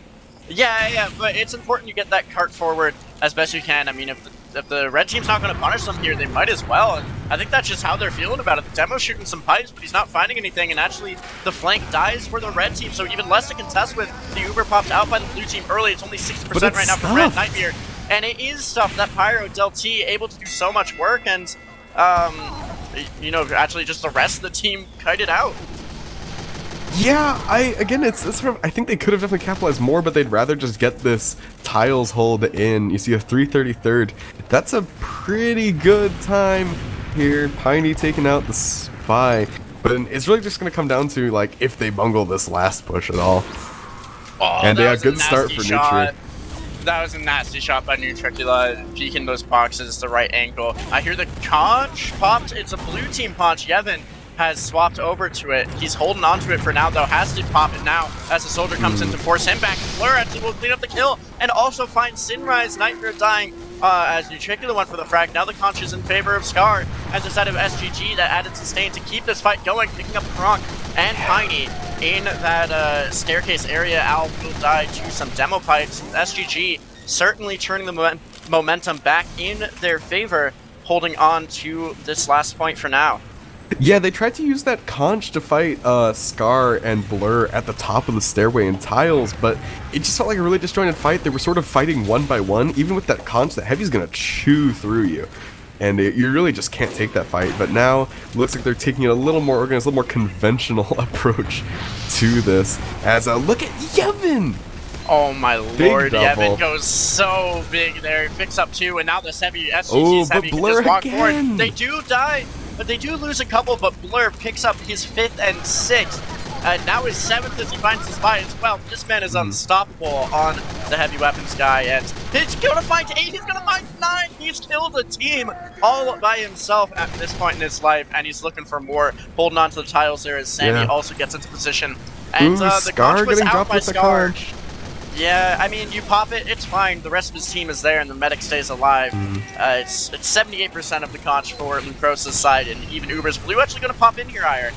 Yeah, but it's important you get that cart forward as best you can. I mean, if the red team's not going to punish them here, they might as well. And I think that's just how they're feeling about it. The Demo's shooting some pipes, but he's not finding anything. And actually, the flank dies for the red team, so even less to contest with. The Uber popped out by the blue team early. It's only 60% right now for Red Nightmare. And it is stuff that Pyro, Del T, able to do so much work. And, you know, actually just the rest of the team kited out.
Yeah, again, it's sort of, I think they could have definitely capitalized more, but they'd rather just get this tiles hold in. You see a 333rd. That's a pretty good time here. Piney taking out the Spy. But it's really just going to come down to, like, if they bungle this last push at all.
Oh,
and yeah, good start for Nutri.
That was a nasty shot by Nutricula, peeking those boxes the right angle. I hear the conch popped. It's a blue team punch. Yevon has swapped over to it. He's holding on to it for now, though. Has to pop it now as the soldier comes in to force him back. Blur actually will clean up the kill and also find Sinrise. Nightmare dying as Nutricula went for the frag. Now the conch is in favor of Scar as the side of SGG that added sustain to keep this fight going, picking up Kronk and Piney in that staircase area. Al will die to some demo pipes. SGG certainly turning the momentum back in their favor, holding on to this last point for now.
Yeah, they tried to use that conch to fight Scar and Blur at the top of the stairway in tiles, but it just felt like a really disjointed fight. They were sort of fighting one by one. Even with that conch, the Heavy's gonna chew through you. And you really just can't take that fight. But now, it looks like they're taking a little more organized, a little more conventional approach to this. As, look at Yevon!
Oh my lord, Yevon goes so big there. He picks up 2, and now this Heavy, SGG's Heavy can just walk forward. They do die, but they do lose a couple, but Blur picks up his 5th and 6th. Now his 7th as he finds his Spy as well. This man is unstoppable on the heavy weapons guy, and he's gonna find 8, he's gonna find 9! He's killed the team all by himself at this point in his life, and he's looking for more. Holding on to the tiles there as Sammy also gets into position. And the conch was out by Scar. Yeah, I mean, you pop it, it's fine. The rest of his team is there, and the medic stays alive. It's 78% of the conch for Lucrosa's side, and even Uber's Blue actually going to pop in here, Iron.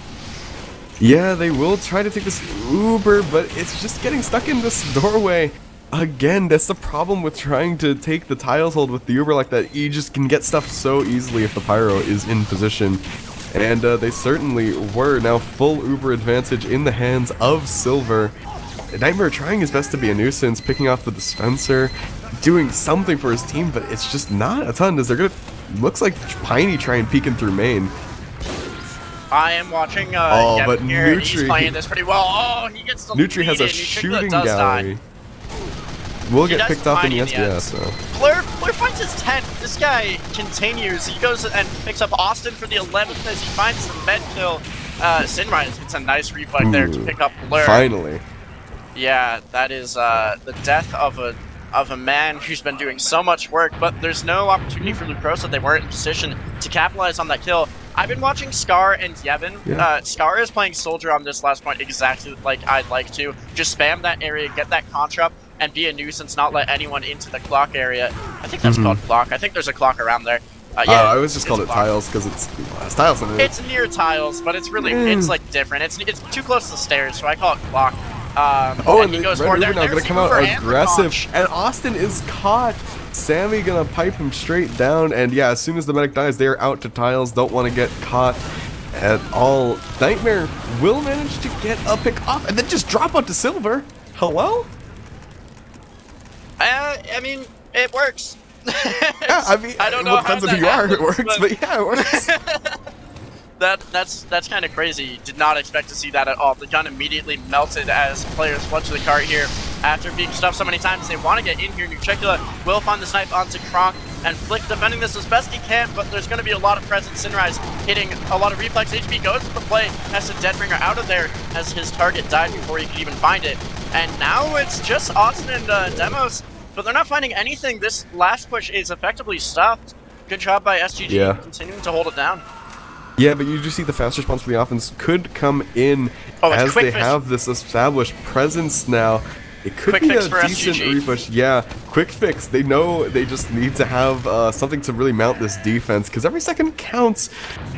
Yeah, they will try to take this Uber, but it's just getting stuck in this doorway. Again, that's the problem with trying to take the tiles hold with the Uber like that. You just can get stuff so easily if the Pyro is in position. And they certainly were. Now full Uber advantage in the hands of Silver. Nightmare trying his best to be a nuisance, picking off the dispenser, doing something for his team, but it's just not a ton, as they're gonna looks like Piney trying peeking through main.
I am watching
but
here, and he's
Nutri,
playing this pretty well. Oh, he gets the
Nutri
lead
has a
in.
shooting
does
gallery.
die.
Will
He
get
does
picked off in the
Piney in the
SBS, so.
Blur finds his 10th. This guy continues. He goes and picks up Austin for the 11th as he finds the med kill. Sinrise gets a nice reflect there to pick up Blur.
Finally.
Yeah, that is the death of a man who's been doing so much work, but there's no opportunity for Lucrosa. They weren't in position to capitalize on that kill. I've been watching Scar and Yevon.
Yeah.
Scar is playing Soldier on this last point exactly like I'd like to. Just spam that area, get that contra up, and be a nuisance, not let anyone into the clock area. I think that's called clock. I think there's a clock around there. Yeah,
I always just called it
clock.
tiles because it's tiles in it.
It's near tiles, but it's really, it's like different. It's too close to the stairs, so I call it clock.
And
he goes
Red
forward.
Uber now
There's
gonna come out
Uber and the
aggressive,
Conch.
and Austin is caught. Sammy gonna pipe him straight down, and yeah, as soon as the medic dies, they're out to tiles. Don't want to get caught at all. Nightmare will manage to get a pick off, and then just drop out to Silver. Hello?
I mean, it works.
Yeah, I mean,
I don't know
it depends
how
on who you
that
are. It
happens,
works, but yeah, it works.
That's kind of crazy. Did not expect to see that at all. The gun immediately melted as players flood to the cart here. After being stuffed so many times, they want to get in here. Nutricula will find the snipe onto Kronk, and Flick defending this as best he can, but there's going to be a lot of presence. Sinrise hitting a lot of reflex. HP goes to the play, has to Deadbringer out of there as his target died before he could even find it. And now it's just Austin and Demos, but they're not finding anything. This last push is effectively stopped. Good job by SGG continuing to hold it down.
Yeah, but you do see the fast response for the offense could come in as they have this established presence now. It could be a decent repush. Yeah, quick fix. They know they just need to have something to really mount this defense, because every second counts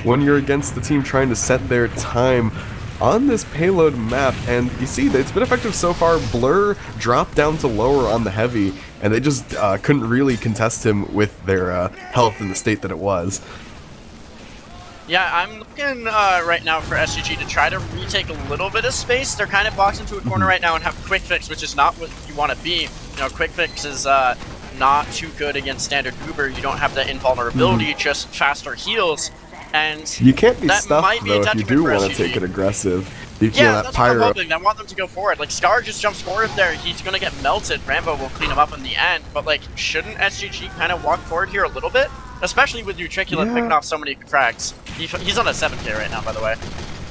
when you're against the team trying to set their time on this payload map. And you see that it's been effective so far. Blur dropped down to lower on the heavy, and they just couldn't really contest him with their health in the state that it was.
Yeah, I'm looking right now for SGG to try to retake a little bit of space. They're kind of boxed into a corner right now and have quick fix, which is not what you want to be. You know, quick fix is not too good against standard Uber. You don't have that invulnerability, just faster heals. And
you can't be
that
stuffed
might be
though
a
if you do
for
want to
SGG.
take it aggressive. You
Yeah,
that
that's what I'm
pyro.
hoping. I want them to go forward. Like, Scar just jumps forward there. He's going to get melted. Rambo will clean him up in the end. But, like, shouldn't SGG kind of walk forward here a little bit? Especially with Nutricula picking off so many frags. He's on a 7K right now, by the way.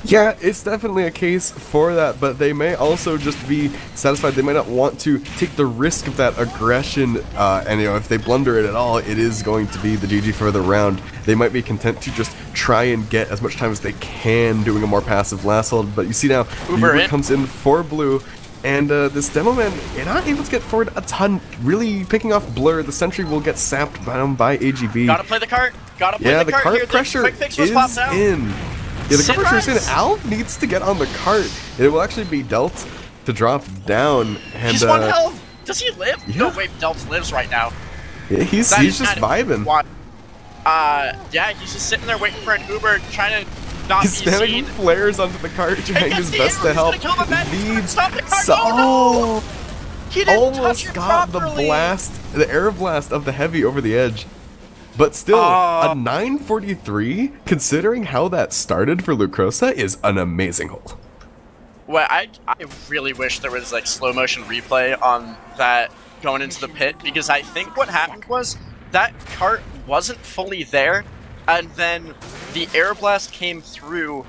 Yeah, it's definitely a case for that, but they may also just be satisfied. They might not want to take the risk of that aggression, and you know, if they blunder it at all, it is going to be the GG for the round. They might be content to just try and get as much time as they can doing a more passive last hold, but you see now, Uber comes in for blue, and this demo man, you're not able to get forward a ton, really picking off Blur. The sentry will get sapped down by AGB.
Gotta play the cart. Gotta play the cart here.
Pressure
Quick fix was popped out.
in. Yeah, the cart pressure is in. Alv needs to get on the cart. It will actually be Delt to drop down. And,
he's 1 health. Does he live?
Yeah.
No, wait, Delt lives right now.
Yeah, he's just vibing.
Yeah, he's just sitting there waiting for an Uber, trying to not
he's
be
spamming
seen.
flares onto the cart, trying his best to help. Leads.
So he didn't
almost got
properly.
the air blast of the heavy over the edge. But still, a 943, considering how that started for Lucrosa, is an amazing hold.
Well, I really wish there was like slow motion replay on that going into the pit, because I think what happened was that cart wasn't fully there, and then the air blast came through,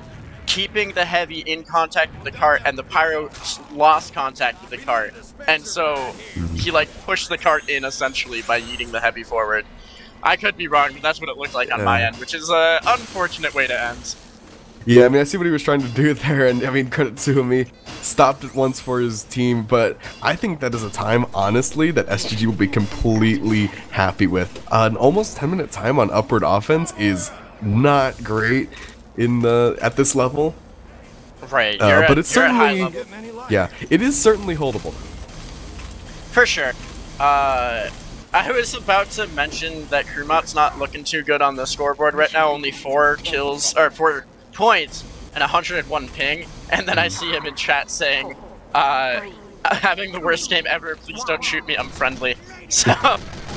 keeping the heavy in contact with the cart, and the pyro lost contact with the cart, and so he like pushed the cart in essentially by yeeting the heavy forward. I could be wrong, but that's what it looked like on my end, which is an unfortunate way to end.
Yeah, I mean, I see what he was trying to do there, and I mean, credit to him, he stopped it once for his team, but I think that is a time, honestly, that SGG will be completely happy with. An almost 10-minute time on upward offense is not great at this level.
Right,
but it's certainly,
at high level.
Yeah, it is certainly holdable.
For sure. I was about to mention that Krumot's not looking too good on the scoreboard right now, only 4 kills, or 4 points, and 101 ping, and then I see him in chat saying, having the worst game ever, please don't shoot me, I'm friendly. So,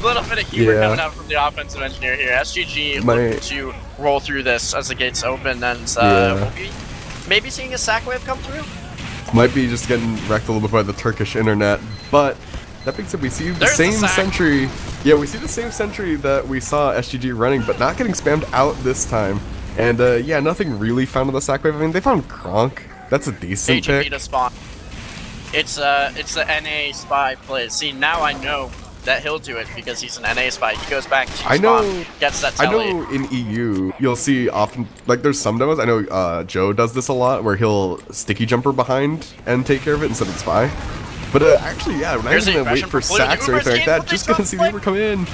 Little bit of humor coming out from the offensive engineer here. SGG looking to roll through this as the gates open, and we'll be maybe seeing a sack wave come through.
Might be just getting wrecked a little bit by the Turkish internet, but that being said, we see the same sentry. Yeah, we see the same sentry that we saw SGG running, but not getting spammed out this time. And yeah, nothing really found on the sack wave. I mean, they found Kronk. That's a decent pick.
To spawn. It's the NA spy play. See, now I know that he'll do it because he's an NA spy. He goes back to spawn, gets that telly.
I know in EU, you'll see often, like there's some demos, I know Joe does this a lot, where he'll sticky jumper behind and take care of it instead of the spy. But actually, yeah, we're not even gonna wait for sacks or anything like that, just gonna see the Uber come in.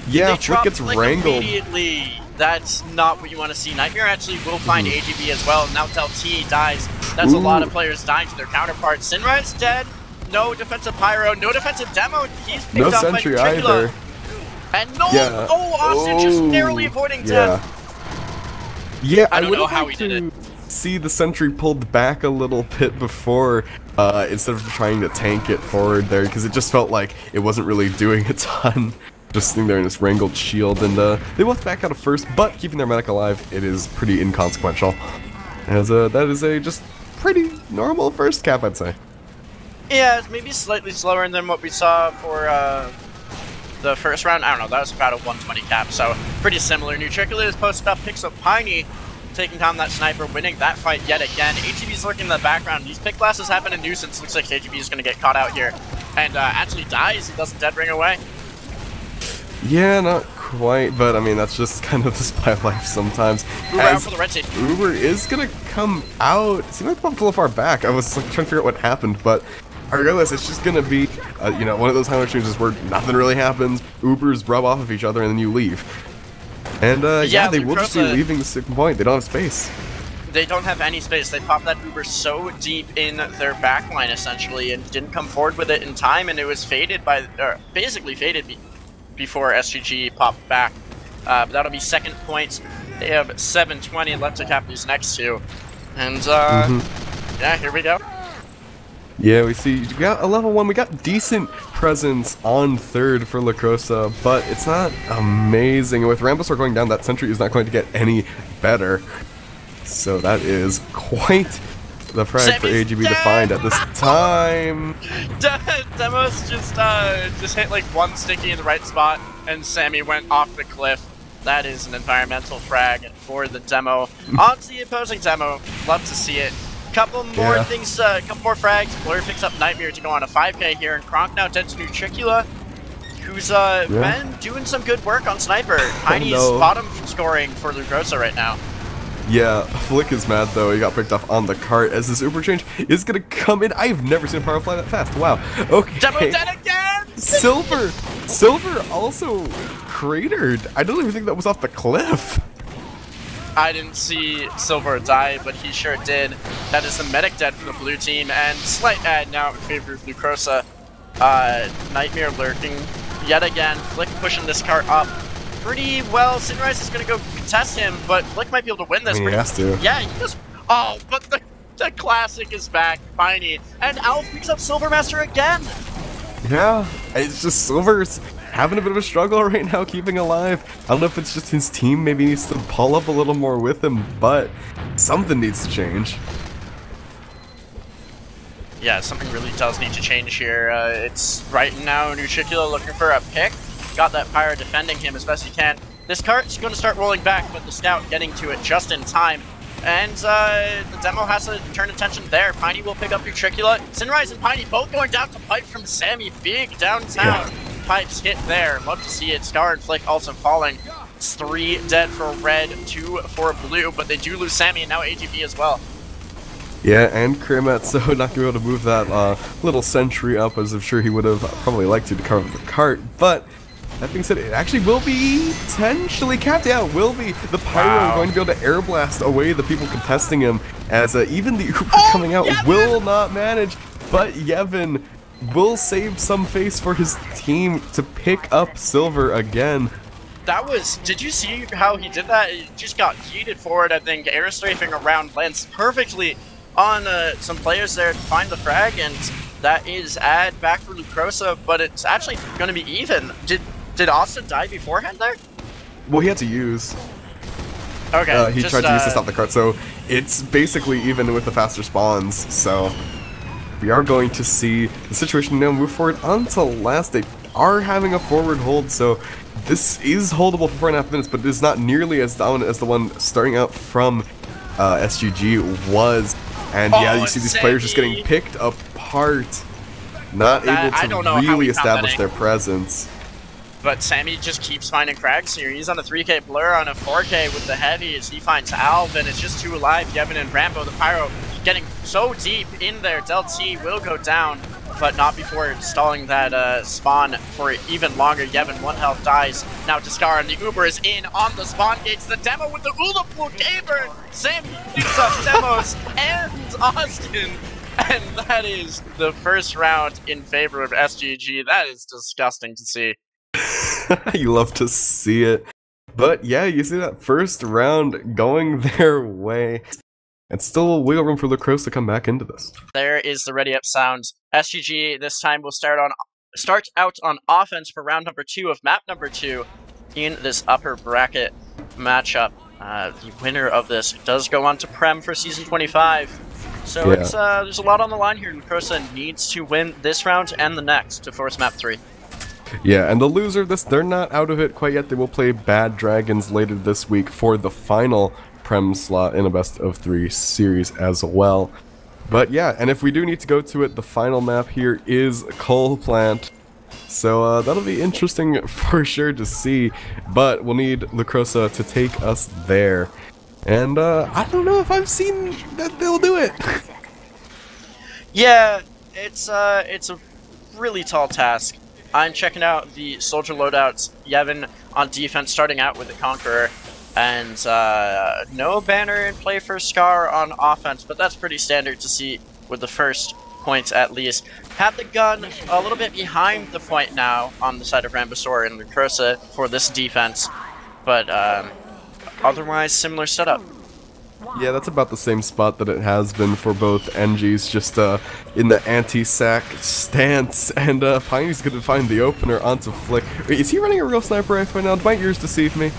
Yeah, Flick gets wrangled.
Immediately. That's not what you want to see. Nightmare actually will find AGB as well. Now till T dies. That's a lot of players dying to their counterparts. Sinrise dead. No defensive pyro. No defensive demo. He's picked up by
sentry either.
And no. Yeah. Oh, Austin just narrowly avoiding death.
Yeah,
I don't know how he did it.
See the sentry pulled back a little bit before instead of trying to tank it forward there, because it just felt like it wasn't really doing a ton. Just sitting there in this wrangled shield, and they both back out of first, but keeping their medic alive, it is pretty inconsequential. As that is a just pretty normal first cap, I'd say.
Yeah, it's maybe slightly slower than what we saw for the first round. I don't know, that was about a 120 cap, so pretty similar. Nutricula is posted up, picks up Piney, taking down that sniper, winning that fight yet again. AGB's lurking in the background. These pick blasts have been a nuisance. Looks like AGB is going to get caught out here, and actually dies. He doesn't dead ring away.
Yeah, not quite, but I mean, that's just kind of the spy life sometimes.
Uber out for the red team.
Uber is gonna come out. It seemed like they popped a little far back. I was like trying to figure out what happened, but I realized it's just gonna be, you know, one of those Highlander exchanges where nothing really happens. Ubers rub off of each other and then you leave. And yeah, they will just be leaving the second point. They don't have space.
They don't have any space. They popped that Uber so deep in their backline essentially, and didn't come forward with it in time, and it was faded by, basically faded before SGG popped back. But that'll be second points. They have 720 left to cap these next two. And yeah, here we go.
Yeah, we got a level 1. We got decent presence on third for Lucrosa, but it's not amazing. With Rambosaur going down, that sentry is not going to get any better. So that is quite the frag for AGB to find at this time.
Demos just hit like one sticky in the right spot, and Sammy went off the cliff. That is an environmental frag for the demo. Onto the opposing demo. Love to see it. Couple more things, couple more frags. Blur picks up Nightmare to go on a 5k here, and Kronk now dead to Nutricula, who's been doing some good work on Sniper. Tiny's bottom scoring for Lucrosa right now.
Yeah, Flick is mad though. He got picked off on the cart as this Uber change is gonna come in. I've never seen a power fly that fast. Wow. Okay.
Demo dead again!
Silver also cratered. I don't even think that was off the cliff.
I didn't see Silver die, but he sure did. That is the medic dead for the blue team, and slight ad now in favor of Lucrosa. Nightmare lurking yet again. Flick pushing this cart up pretty well. Sinrise is going to go contest him, but Flick might be able to win this.
He has to.
Yeah, he just... Oh, but the classic is back, Piney. And Alf picks up Silvermaster again.
Yeah, it's just Silver's having a bit of a struggle right now, keeping alive. I don't know if it's just his team maybe needs to pull up a little more with him, but something needs to change.
Yeah, something really does need to change here. It's right now Nutricula looking for a pick. Got that Pyro defending him as best he can. This cart's going to start rolling back, but the Scout getting to it just in time. And the demo has to turn attention there. Piney will pick up Nutricula. Sinrise and Piney both going down to pipe from Sammy. Big downtown. Yeah. Pipes hit there. Love to see it. Scar and Flick also falling. It's 3 dead for red, 2 for blue, but they do lose Sammy and now AGB as well.
Yeah, and Krimet, so not going to be able to move that little sentry up as I'm sure he would have probably liked to cover the cart, but that being said, it actually will be potentially capped out. Will be the Pyro going to be able to air blast away the people contesting him, as even the Uber coming out will not manage, but Yevon will save some face for his team to pick up silver again.
That was, did you see how he did that? He just got yeeted forward, I think, air strafing around, lands perfectly on some players there to find the frag, and that is ad back for Lucrosa, but it's actually going to be even. Did Did Austin die beforehand there?
Well, he had to use.
Okay.
He tried to use to stop the cart, so it's basically even with the faster spawns. So we are going to see the situation now move forward onto last. They are having a forward hold, so this is holdable for 4.5 minutes, but it is not nearly as dominant as the one starting out from SGG was. And yeah, you see these players just getting picked apart, not able to really establish their presence.
But Sammy just keeps finding cracks here. He's on a 3K Blur, on a 4K with the heavies. He finds Alv, and it's just two alive. Yevon and Rambo, the Pyro, getting so deep in there. Del T will go down, but not before stalling that spawn for even longer. Yevon, 1 health, dies. Now Discar, and the Uber is in on the spawn gates. The demo with the Ula Pool Gamer. Sammy picks up Demos and Austin. And that is the first round in favor of SGG. That is disgusting to see.
You love to see it. But yeah, you see that first round going their way. And still wiggle room for Lucrosa to come back into this.
There is the ready up sound. SGG this time will start out on offense for round number 2 of map number 2 in this upper bracket matchup. The winner of this does go on to Prem for season 25. So yeah, it's there's a lot on the line here. Lucrosa needs to win this round and the next to force map 3.
Yeah, and the loser of this, they're not out of it quite yet. They will play Bad Dragons later this week for the final Prem slot in a best-of-3 series as well. But yeah, and if we do need to go to it, the final map here is Coal Plant. So that'll be interesting for sure to see, but we'll need Lucrosa to take us there. And I don't know if I've seen that they'll do it.
Yeah, it's a really tall task. I'm checking out the soldier loadouts. Yevon on defense, starting out with the Conqueror, and no banner in play for Scar on offense, but that's pretty standard to see with the first points at least. Have the gun a little bit behind the point now on the side of Rambosaur and Lucrosa for this defense, but otherwise similar setup.
Yeah, that's about the same spot that it has been for both NGs, just in the anti-sack stance, and Piney's gonna find the opener onto Flick. Wait, is he running a real sniper rifle right now? Might yours deceive me?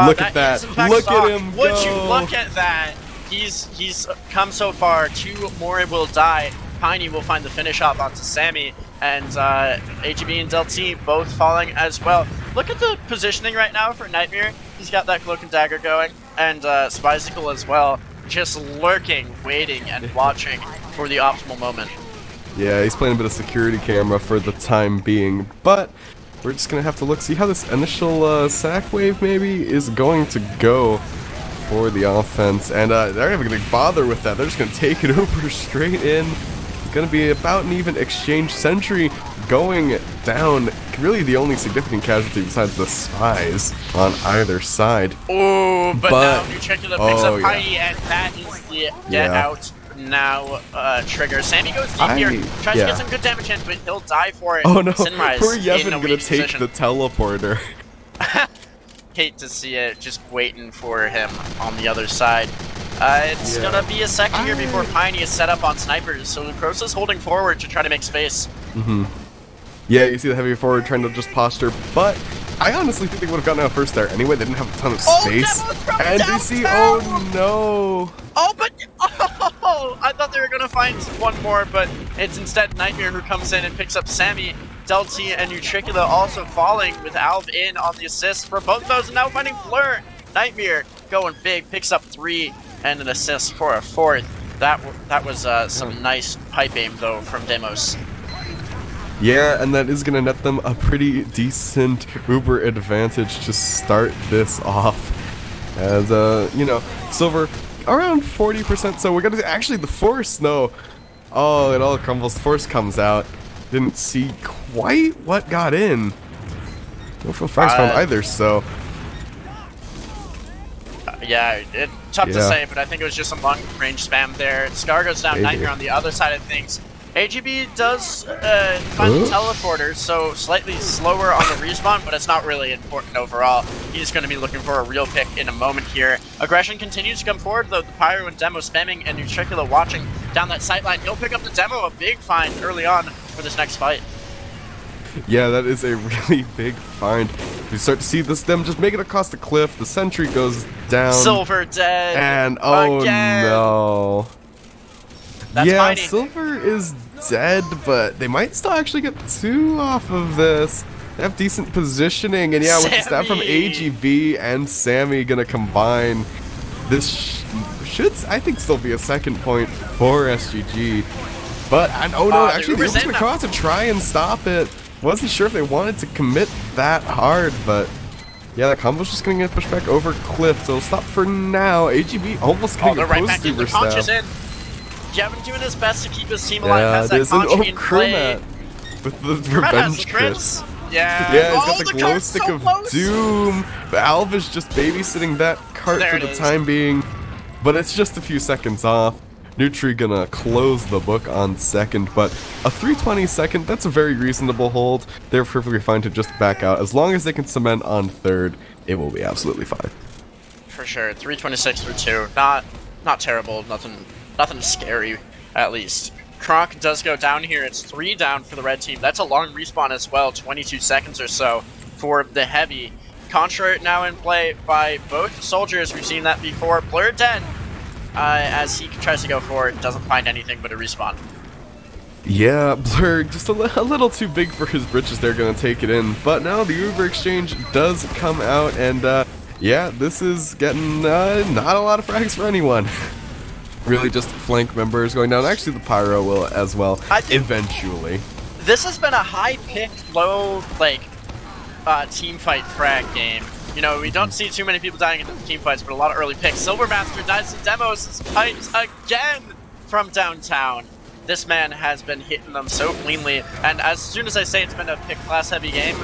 Look at that! Look at him go!
Would you look at that? He's come so far. 2 more will die. Piney will find the finish up onto Sammy, and AGB and Del T both falling as well. Look at the positioning right now for Nightmare. He's got that Cloak and Dagger going, and Spysicle as well, just lurking, waiting, and watching for the optimal moment.
Yeah, he's playing a bit of security camera for the time being, but we're just gonna have to see how this initial sack wave maybe is going to go for the offense, and they're not even gonna bother with that. They're just gonna take it over straight in. Gonna be about an even exchange. Sentry going down. Really the only significant casualty besides the spies on either side.
Oh, but now Nutricular picks up Piney, and that is the get out now trigger. Sammy goes deep here, tries to get some good damage in, but he'll die for it.
Oh no,
Sinrise
poor Yevon gonna take
position.
the teleporter.
Hate to see it, just waiting for him on the other side. It's gonna be a second here before Piney is set up on snipers, so Lucrosa's holding forward to try to make space.
Yeah, you see the heavy forward trying to just posture, but I honestly think they would have gotten out first there anyway. They didn't have a ton of space. And you see, oh no!
Oh, but I thought they were gonna find one more, but it's instead Nightmare who comes in and picks up Sammy. Del T and Nutricula also falling with Alv in on the assist for both of those, and now finding Blur. Nightmare going big, picks up 3 and an assist for a 4th. That was some nice pipe aim though from Demos.
Yeah, and that is gonna net them a pretty decent Uber advantage to start this off. As you know, Silver around 40%. So we're gonna actually the Force. No, oh, it all crumbles. The Force comes out. Didn't see quite what got in. No for fire spawn either. So.
Yeah, tough to say, but I think it was just some long-range spam there. Scar goes down, Nightmare on the other side of things. AGB does find the teleporter, so slightly slower on the respawn, but it's not really important overall. He's going to be looking for a real pick in a moment here. Aggression continues to come forward, though the Pyro and Demo spamming, and Nutricula watching down that sight line. He'll pick up the Demo, a big find early on for this next fight.
Yeah, that is a really big find. We start to see this them just make it across the cliff. The sentry goes down.
Silver dead.
And oh
again.
no.
That's
yeah,
mighty.
Silver is dead, but they might still actually get 2 off of this. They have decent positioning, and yeah, with the stab from AGB and Sammy gonna combine, this should, I think, still be a second point for SGG. But, oh no, actually the Uber's gonna come out to try and stop it. Wasn't sure if they wanted to commit that hard, but yeah, that combo's just gonna get pushed back over cliff, so it'll stop for now. AGB almost getting a
right back in. The
post-Uber stab.
Yevon doing his best to keep his team alive. Has that Conch in play.
With the revenge kiss. Yeah, he's got the glow stick of doom. But Alv is just babysitting that cart for the time being. But it's just a few seconds off. Nutri gonna close the book on second, but a 320 second, that's a very reasonable hold. They're perfectly fine to just back out. As long as they can cement on third, it will be absolutely fine.
For sure, 326 through 2. Not terrible, nothing scary, at least. Kronk does go down here. It's 3 down for the red team. That's a long respawn as well, 22 seconds or so for the heavy. Contra now in play by both soldiers. We've seen that before. Blur dead as he tries to go for it. Doesn't find anything but a respawn.
Yeah, Blur just a little too big for his britches. They're going to take it in. But now the Uber exchange does come out, and yeah, this is getting not a lot of frags for anyone. Really just flank members going down. Actually, the Pyro will as well, eventually. This
has been a high-picked, low, team fight frag game. You know, we don't see too many people dying in the team fights, but a lot of early picks. Silvermaster dies to Demos' pipes again from downtown. This man has been hitting them so cleanly, and as soon as I say it's been a pick class heavy game,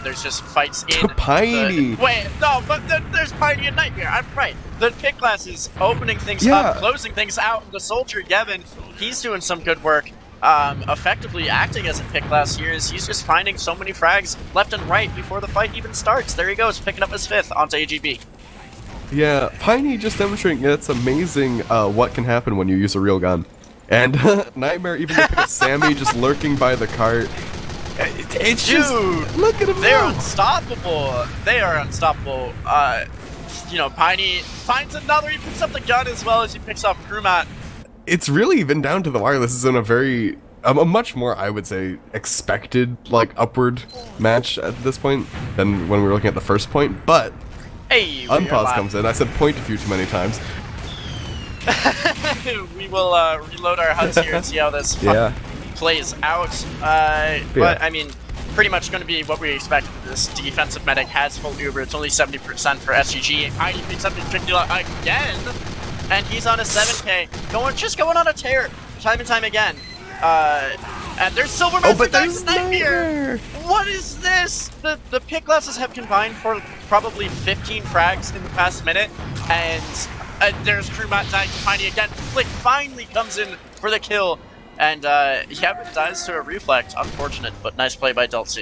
there's just fights in
Piney.
Wait, no, but there's Piney and Nightmare. I'm right. The pick class is opening things up, closing things out, and the soldier Yevon, he's doing some good work. Effectively acting as a pick class here is he's just finding so many frags left and right before the fight even starts. There he goes, picking up his 5th onto AGB.
Yeah, Piney just demonstrating it's amazing what can happen when you use a real gun. And Nightmare even picking up Sammy just lurking by the cart. It's just, look at him.
They're unstoppable. They are unstoppable. You know, Piney finds another. He picks up the gun as well as he picks off Krumat.
It's really been down to the wire. This is in a much more, I would say, expected, upward match at this point than when we were looking at the first point. But Unpause comes in. I said point a few too many times.
We will reload our HUDs here and see how this plays out. But, I mean, pretty much going to be what we expected. This defensive medic has full Uber. It's only 70% for SGG. Heidi picks up his Dracula again, and he's on a 7K. Just going on a tear time and time again. And there's Silvermaster there's Nightmare! What is this? The pick classes have combined for probably 15 frags in the past minute, and there's Krumat dying to Piney again. Flick finally comes in for the kill, and Yevon dies to a reflect. Unfortunate, but nice play by Dulce.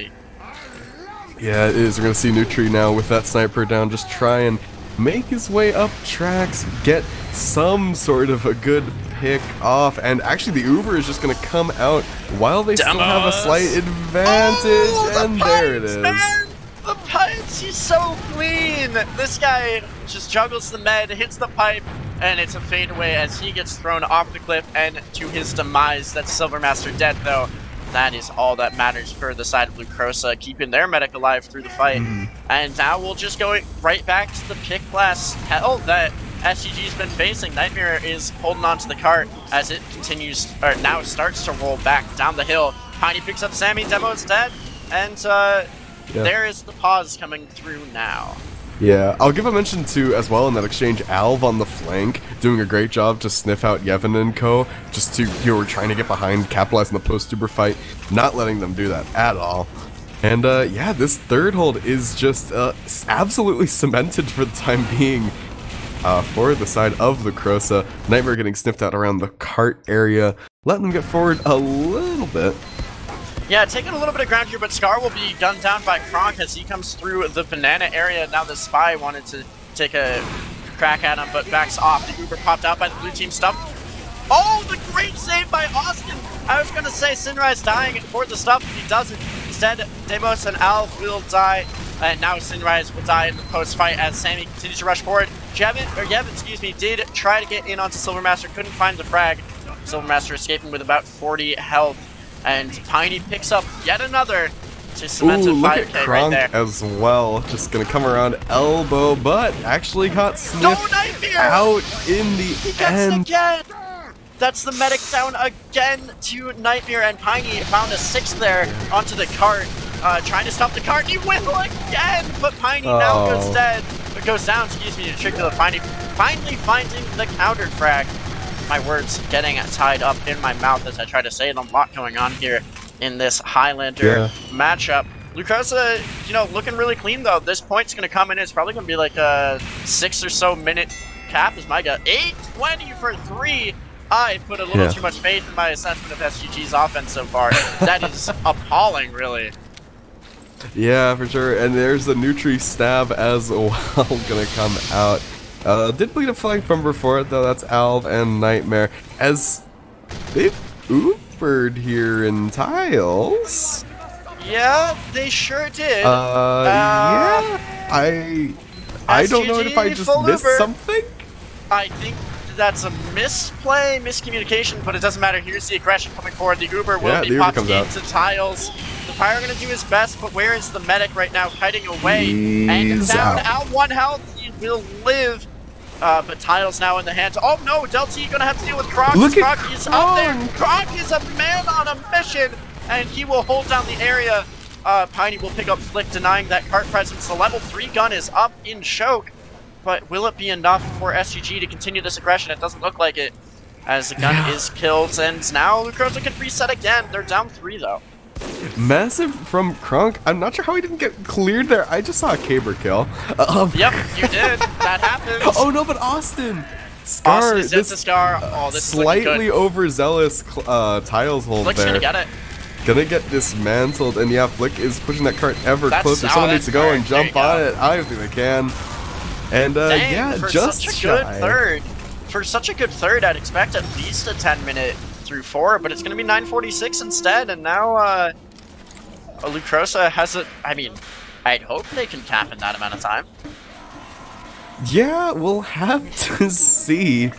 Yeah, it is. We're going to see Nutri now with that sniper down, just try and make his way up tracks, get some sort of a good pick off, and actually the Uber is just going to come out while they still have a slight advantage, and there it is.
Man! The pipes, he's so clean! This guy just juggles the med, hits the pipe, and it's a fadeaway as he gets thrown off the cliff and to his demise. That's Silvermaster dead, though. That is all that matters for the side of Lucrosa, keeping their medic alive through the fight. And now we'll just go right back to the pick class hell that SGG's been facing. Nightmare is holding on to the cart as it continues, or now starts to roll back down the hill. Piney picks up Sammy, Demo is dead, and there is the pause coming through now.
Yeah, I'll give a mention to, as well, in that exchange, Alv on the flank, doing a great job to sniff out Yevon and co, just to, trying to get behind, capitalize on the post-Uber fight, not letting them do that at all. And, yeah, this third hold is just absolutely cemented for the time being for the side of Lucrosa. Nightmare getting sniffed out around the cart area, letting them get forward a little bit.
Yeah, taking a little bit of ground here, but Scar will be gunned down by Kronk as he comes through the banana area. Now the Spy wanted to take a crack at him, but backs off. The Uber popped out by the blue team stump. Oh, the great save by Austin! I was going to say Sinrise dying for the stuff, but he doesn't. Instead, Demos and Alv will die, and now Sunrise will die in the post-fight as Sammy continues to rush forward. Yevon, excuse me, did try to get in onto Silvermaster, couldn't find the frag. Silvermaster escaping with about 40 health, and Piney picks up yet another to cement a 5k right there.
As well, just gonna come around elbow, but actually got sniffed out in the end.
Again. That's the medic down again to Nightmare, and Piney found a 6 there onto the cart, trying to stop the cart. He will again, but Piney now goes down. Excuse me, to Trickula. Finally finding the counter frag. My words getting tied up in my mouth as I try to say it. A lot going on here in this Highlander matchup. Lucrosa, you know, looking really clean though. This point's gonna come in. It's probably gonna be like a 6 or so minute cap. Is my gut 8:20 for 3. I put a little too much faith in my assessment of SGG's offense so far. That is appalling, really.
Yeah, for sure. And there's the Nutri stab as well gonna come out. Did bleed a flag from before it though. That's Alv and Nightmare as they've Ubered here in tiles.
Yeah, they sure did.
Yeah. I don't know if I just missed something.
I think that's a misplay, miscommunication, but it doesn't matter. Here's the aggression coming forward. The Uber will be popped into tiles. The Pyro going to do his best, but where is the medic right now? Kiting away. And down out 1 health. He will live. But tiles now in the hands. Oh no, Del T going to have to deal with Kronk. Kronk is up there. Kronk is a man on a mission, and he will hold down the area. Piney will pick up Flick, denying that cart presence. The level 3 gun is up in choke. But will it be enough for SGG to continue this aggression? It doesn't look like it, as the gun is killed, and now Lucrosa can reset again. They're down 3 though.
Massive from Kronk. I'm not sure how he didn't get cleared there. I just saw a caber kill.
Yep, you did. That happens.
Oh no, but Austin! Scar,
Austin is into Scar. Oh, this
slightly overzealous tiles hold
Flick's
there.
Gonna get it.
Gonna get dismantled, and yeah, Flick is pushing that cart ever closer. Someone needs to go and jump on it. I don't think they can. And yeah, just
such a good third. For such a good third, I'd expect at least a 10-minute through 4, but it's going to be 9:46 instead. And now Lucrosa has it. I mean, I'd hope they can cap in that amount of time.
Yeah, we'll have to see.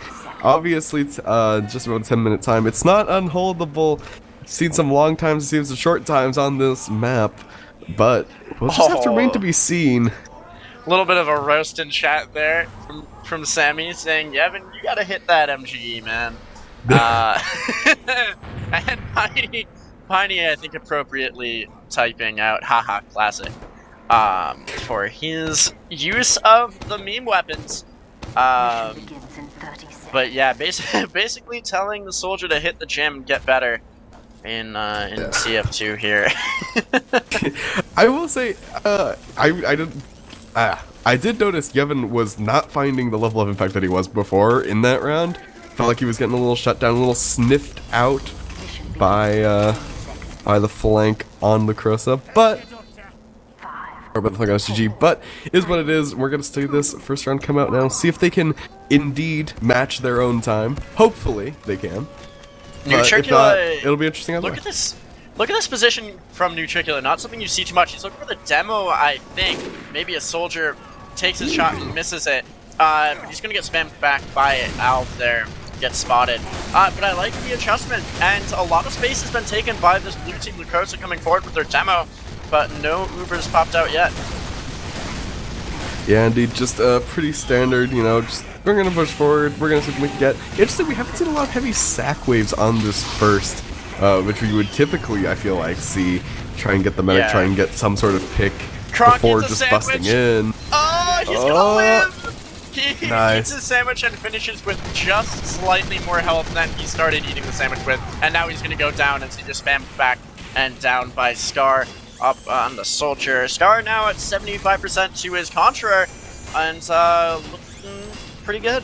Obviously, it's just about 10-minute time. It's not unholdable. Seen some long times, seen some short times on this map, but we'll just have to remain to be seen.
A little bit of a roast in chat there from Sammy saying, Yevon, you gotta hit that MGE, man. And Piney, I think, appropriately typing out, haha, classic, for his use of the meme weapons. But yeah, basically telling the soldier to hit the gym, get better in TF2 here.
I will say, I did notice Yevon was not finding the level of impact that he was before in that round. Felt like he was getting a little shut down, a little sniffed out by the flank on Lucrosa, but or by the flank on SGG. But is what it is. We're gonna see this first round come out now. See if they can indeed match their own time. Hopefully they can. But if not, it'll be interesting.
Look at this. Look at this position from Nutricula, not something you see too much. He's looking for the demo, I think. Maybe a soldier takes his shot and misses it. But he's going to get spammed back by Alv there, gets spotted. But I like the adjustment, and a lot of space has been taken by this blue team Lucrosa coming forward with their demo, but no Ubers popped out yet.
Yeah, indeed, just pretty standard, you know, just we're going to push forward, we're going to see what we can get. Interesting, we haven't seen a lot of heavy sack waves on this first. Which we would typically, I feel like, see, try and get the medic, try and get some sort of pick before just busting in.
Oh, he's gonna live! He eats his sandwich and finishes with just slightly more health than he started eating the sandwich with, and now he's gonna go down as he just spammed back and down by Scar up on the soldier. Scar now at 75% to his Contra, and looking pretty good.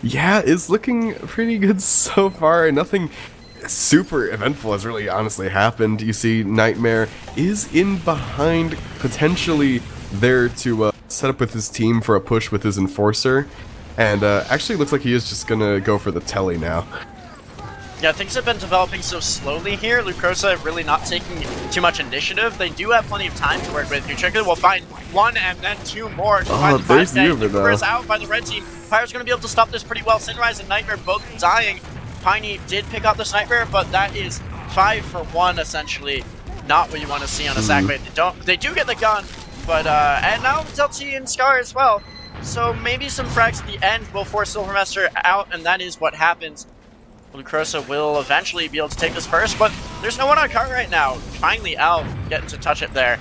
Yeah, it's looking pretty good so far. Nothing super eventful has really honestly happened. You see Nightmare is in behind, potentially there to set up with his team for a push with his Enforcer, and actually looks like he is just gonna go for the telly now.
Yeah, things have been developing so slowly here. Lucrosa really not taking too much initiative. They do have plenty of time to work with. Nutricula will find one and then two more to find the
there's the Uber,
Uber is out by the red team. Pyro's going to be able to stop this pretty well. Sunrise and Nightmare both dying. Piney did pick up the sniper, but that is 5 for 1 essentially. Not what you want to see on a sack wave. They do get the gun, but and now Delty and Scar as well. So maybe some frags at the end will force Silvermaster out, and that is what happens. Lucrosa will eventually be able to take this first, but there's no one on cart right now. Finally, Alf getting to touch it there.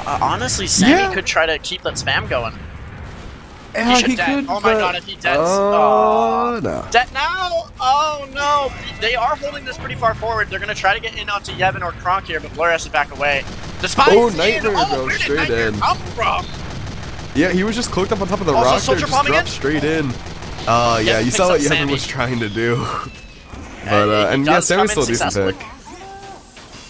Honestly, Sammy could try to keep that spam going.
Yeah,
he could. Oh my god, if he deads. Oh,
no.
Dead now? Oh no. They are holding this pretty far forward. They're going to try to get in onto Yevon or Kronk here, but Blur has to back away. Despite
Nightmare goes straight in.
Come from?
Yeah, he was just cloaked up on top of the rock there, just dropped straight in. Yeah, you saw what Yevon was trying to do. But, and yeah, Sammy's still a decent pick.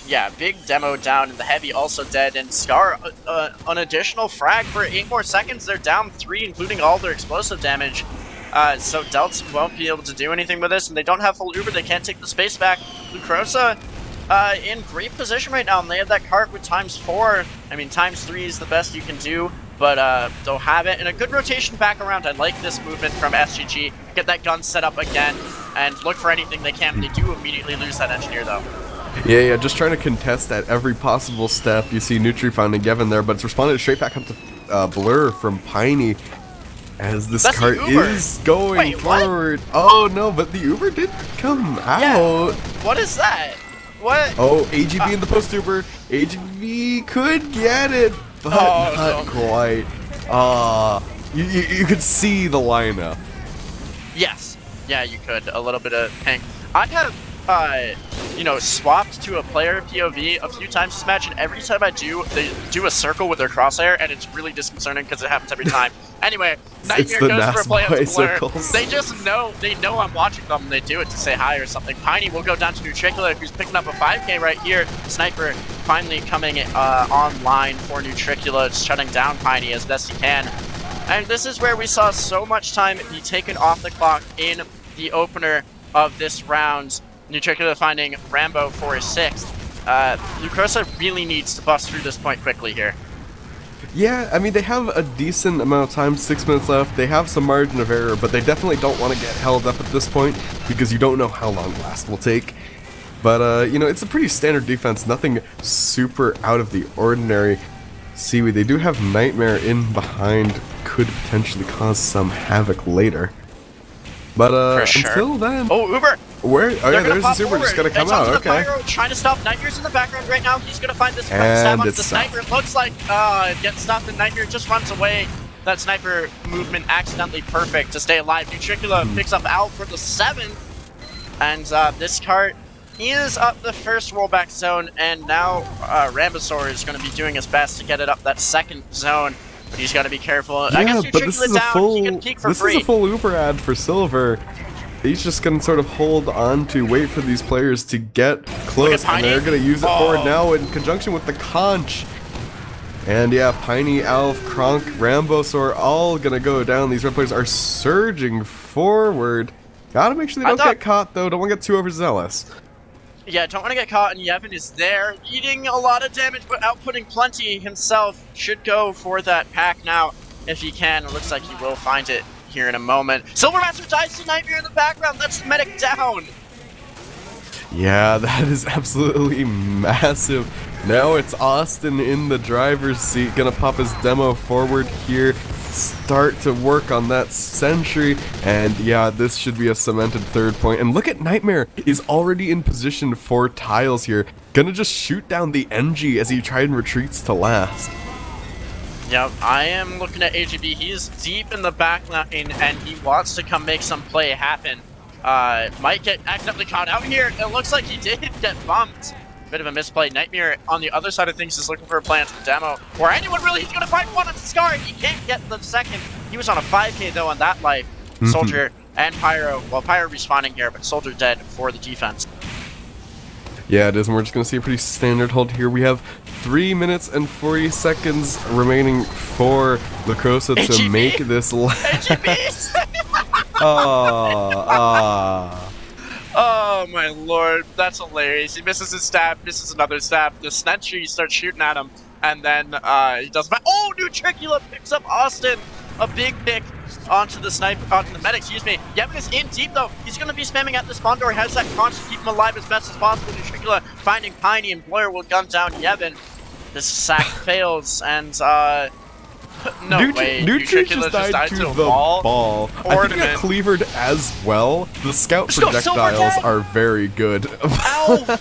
Yeah, big demo down, and the heavy also dead, and Scar, an additional frag for 8 more seconds. They're down 3, including all their explosive damage. So Delts won't be able to do anything with this, and they don't have full Uber. They can't take the space back. Lucrosa in great position right now, and they have that cart with ×4. I mean, ×3 is the best you can do, but they'll have it. And a good rotation back around. I like this movement from SGG. Get that gun set up again, and look for anything they can. They do immediately lose that engineer, though.
Yeah, just trying to contest at every possible step. You see Nutri finding Yevon there, but it's responded straight back up to Blur from Piney as this cart is going forward.
What?
Oh no, but the Uber did come out.
Yeah. What is that? What?
Oh, AGB in the post Uber. AGB could get it, but not quite. You could see the lineup.
Yes. Yeah, you could. A little bit of ping. I have you know, swapped to a player POV a few times this match, and every time I do, they do a circle with their crosshair, and it's really disconcerting because it happens every time. Anyway, Nightmare goes for a play on Blur. They just know, I'm watching them, and they do it to say hi or something. Piney will go down to Nutricula, who's picking up a 5k right here. Sniper finally coming online for Nutricula, just shutting down Piney as best he can. And this is where we saw so much time be taken off the clock in the opener of this round. Nutricula finding Rambo for his 6th. Lucrosa really needs to bust through this point quickly here.
Yeah, I mean, they have a decent amount of time, 6 minutes left. They have some margin of error, but they definitely don't want to get held up at this point because you don't know how long last will take. But, you know, it's a pretty standard defense, nothing super out of the ordinary. Seaweed, they do have Nightmare in behind, could potentially cause some havoc later. But until then...
Oh, Uber!
Where? Oh yeah, there's this Uber just gonna come out, okay.
Pyro, trying to stop. Nightmare's in the background right now. He's gonna find this stab onto the sniper. It looks like it gets stopped and Nightmare just runs away. That sniper movement accidentally perfect to stay alive. Nutricula picks up Al for the 7th. And this cart is up the first rollback zone, and now Rambosaur is gonna be doing his best to get it up that 2nd zone. But he's got to be careful.
Yeah,
I guess
but this is a full,
this
is a full Uber ad for Silver. He's just going to sort of hold on to wait for these players to get close, and they're going to use it forward now in conjunction with the conch. And yeah, Piney, Alf, Kronk, Rambosaur all going to go down. These red players are surging forward. Gotta make sure they don't get caught, though. Don't want to get too overzealous.
Yeah, don't want to get caught, and Yevon is there, eating a lot of damage, but outputting plenty himself. Should go for that pack now, if he can. It looks like he will find it here in a moment. Silvermaster dies to Nightmare in the background. That's the medic down.
Yeah, that is absolutely massive. Now it's Austin in the driver's seat, gonna pop his demo forward here, start to work on that sentry, and yeah, this should be a cemented 3rd point. And look at Nightmare, is already in position for tiles here, gonna just shoot down the NG as he tries and retreats to last.
Yep, I am looking at AGB. He's deep in the back line, and he wants to come make some play happen. Might get accidentally caught out here. It looks like he did get bumped. Bit of a misplay. Nightmare on the other side of things is looking for a play onto the demo. Or anyone really, he's going to find one on the Scar. He can't get the 2nd. He was on a 5k though on that life. Soldier and Pyro. Well, Pyro respawning here, but Soldier dead for the defense.
Yeah, it is, and we're just going to see a pretty standard hold here. We have 3 minutes and 40 seconds remaining for Lucrosa to make this last.
Oh my lord, that's hilarious. He misses his stab, misses another stab. The Snentry starts shooting at him, and then he does. Oh, Nutricula picks up Austin. A big pick onto the onto the medic. Excuse me. Yevon is in deep though. He's gonna be spamming at the spawn door. He has that conch to keep him alive as best as possible. Nutricula finding Piney, and Blur will gun down Yevon. This sack fails, and no way.
Nutri just died to the ball. I think he got cleavered as well. The scout projectiles are very good.
Ow!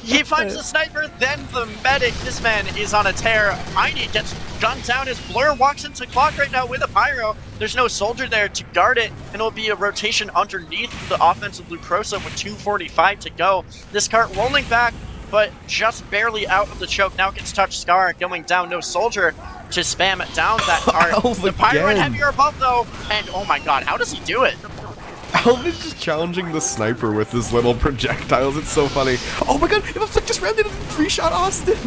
He finds the sniper, then the medic. This man is on a tear. Piney gets gunned down as Blur walks into clock right now with a pyro. There's no soldier there to guard it, and it'll be a rotation underneath the offensive Lucrosa with 2:45 to go. This cart rolling back, but just barely out of the choke. Now gets touched Scar, going down, no soldier to spam down that cart. The pyro and heavier above though, and oh my god, how does he do it?
Alvin is just challenging the sniper with his little projectiles. It's so funny. Oh my god, if a flick just ran into 3-shot Austin.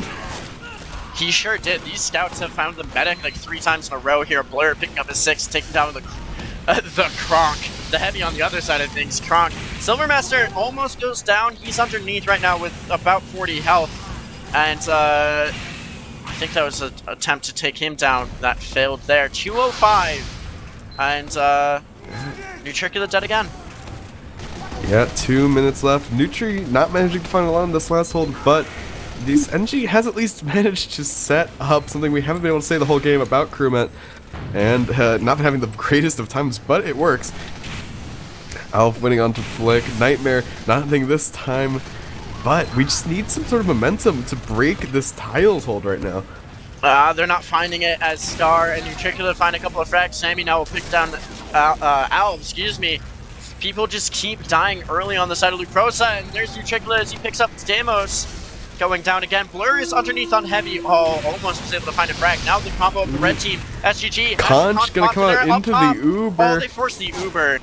He sure did. These scouts have found the medic like 3 times in a row here. Blur picking up his 6, taking down the Kronk. The heavy on the other side of things, Kronk. Silvermaster almost goes down. He's underneath right now with about 40 health. And I think that was an attempt to take him down. That failed there. 205. And Nutricula dead again.
Yeah, 2 minutes left. Nutri not managing to find a lot on this last hold, but this NG has at least managed to set up something we haven't been able to say the whole game about crewmet. And not having the greatest of times, but it works. Alf winning onto Flick. Nightmare, nothing this time. But we just need some sort of momentum to break this tiles hold right now.
They're not finding it as Scar and Nutricula find a couple of frags. Sammy now will pick down Alv, excuse me. People just keep dying early on the side of Lucrosa, and there's Nutricula as he picks up Stamos. Going down again. Blur is underneath on heavy. Oh, almost was able to find a frag. Now the combo of the red team. SGG.
Conch gonna come out into the Uber.
Oh, they forced the Uber.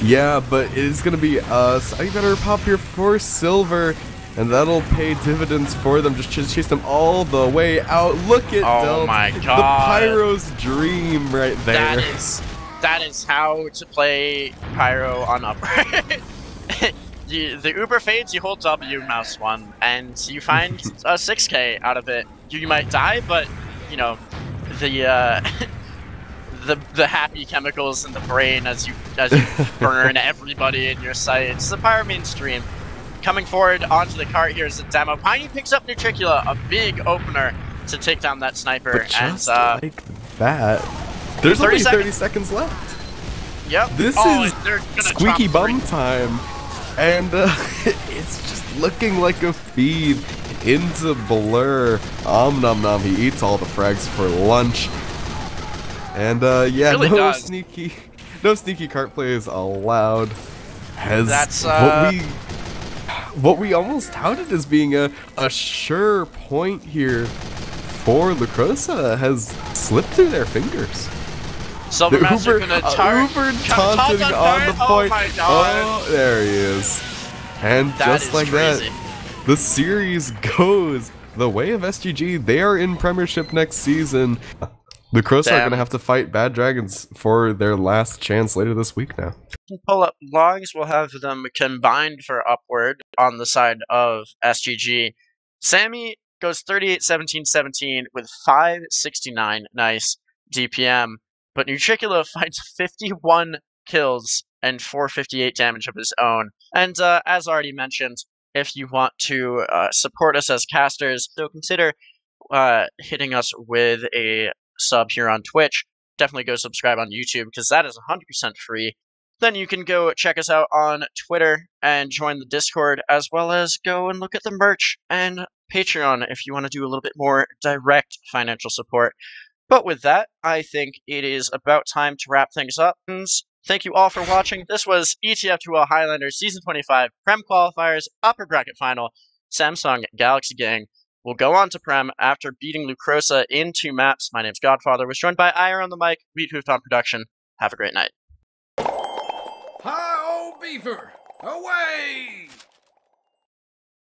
Yeah, but it is gonna be us. I better pop here for Silver, and that'll pay dividends for them. Just chase them all the way out. Look at
oh my god.
The Pyro's dream right there.
That is how to play Pyro on upright. The Uber fades, you hold W, mouse 1, and you find a 6k out of it. You might die, but, you know, the happy chemicals in the brain as you burn everybody in your sight. It's the Pyro mainstream. Coming forward onto the cart, here's a demo. Piney picks up Nutricula, a big opener to take down that sniper.
But just like that, there's only 30 seconds left.
Yep.
This is squeaky bum time. And it's just looking like a feed into Blur. Nom nom, he eats all the frags for lunch. And yeah,
really
no sneaky cart play is allowed.
That's
what we almost touted as being a sure point here for Lucrosa has slipped through their fingers.
Silvermaster gonna
Uber taunting on the point.
Oh my god.
Oh, there he is. And just like that, the series goes the way of SGG. They are in Premiership next season. Lucrosa are going to have to fight Bad Dragons for their last chance later this week now.
Pull up logs, we'll have them combined for Upward on the side of SGG. Sammy goes 38-17-17 with 569 nice DPM. But Nutricula finds 51 kills and 458 damage of his own. And as already mentioned, if you want to support us as casters, so consider hitting us with a sub here on Twitch. Definitely go subscribe on YouTube because that is 100% free. Then you can go check us out on Twitter and join the Discord, as well as go and look at the merch and Patreon if you want to do a little bit more direct financial support. But with that, I think it is about time to wrap things up. Thank you all for watching. This was ETF2L Highlander Season 25 Prem Qualifiers Upper Bracket Final. Samsung Galaxy Gang will go on to Prem after beating Lucrosa in 2 maps. My name's Godfather. Was joined by Ire on the mic, Wiethoofd on production. Have a great night.
Hi-oh, Beaver! Away!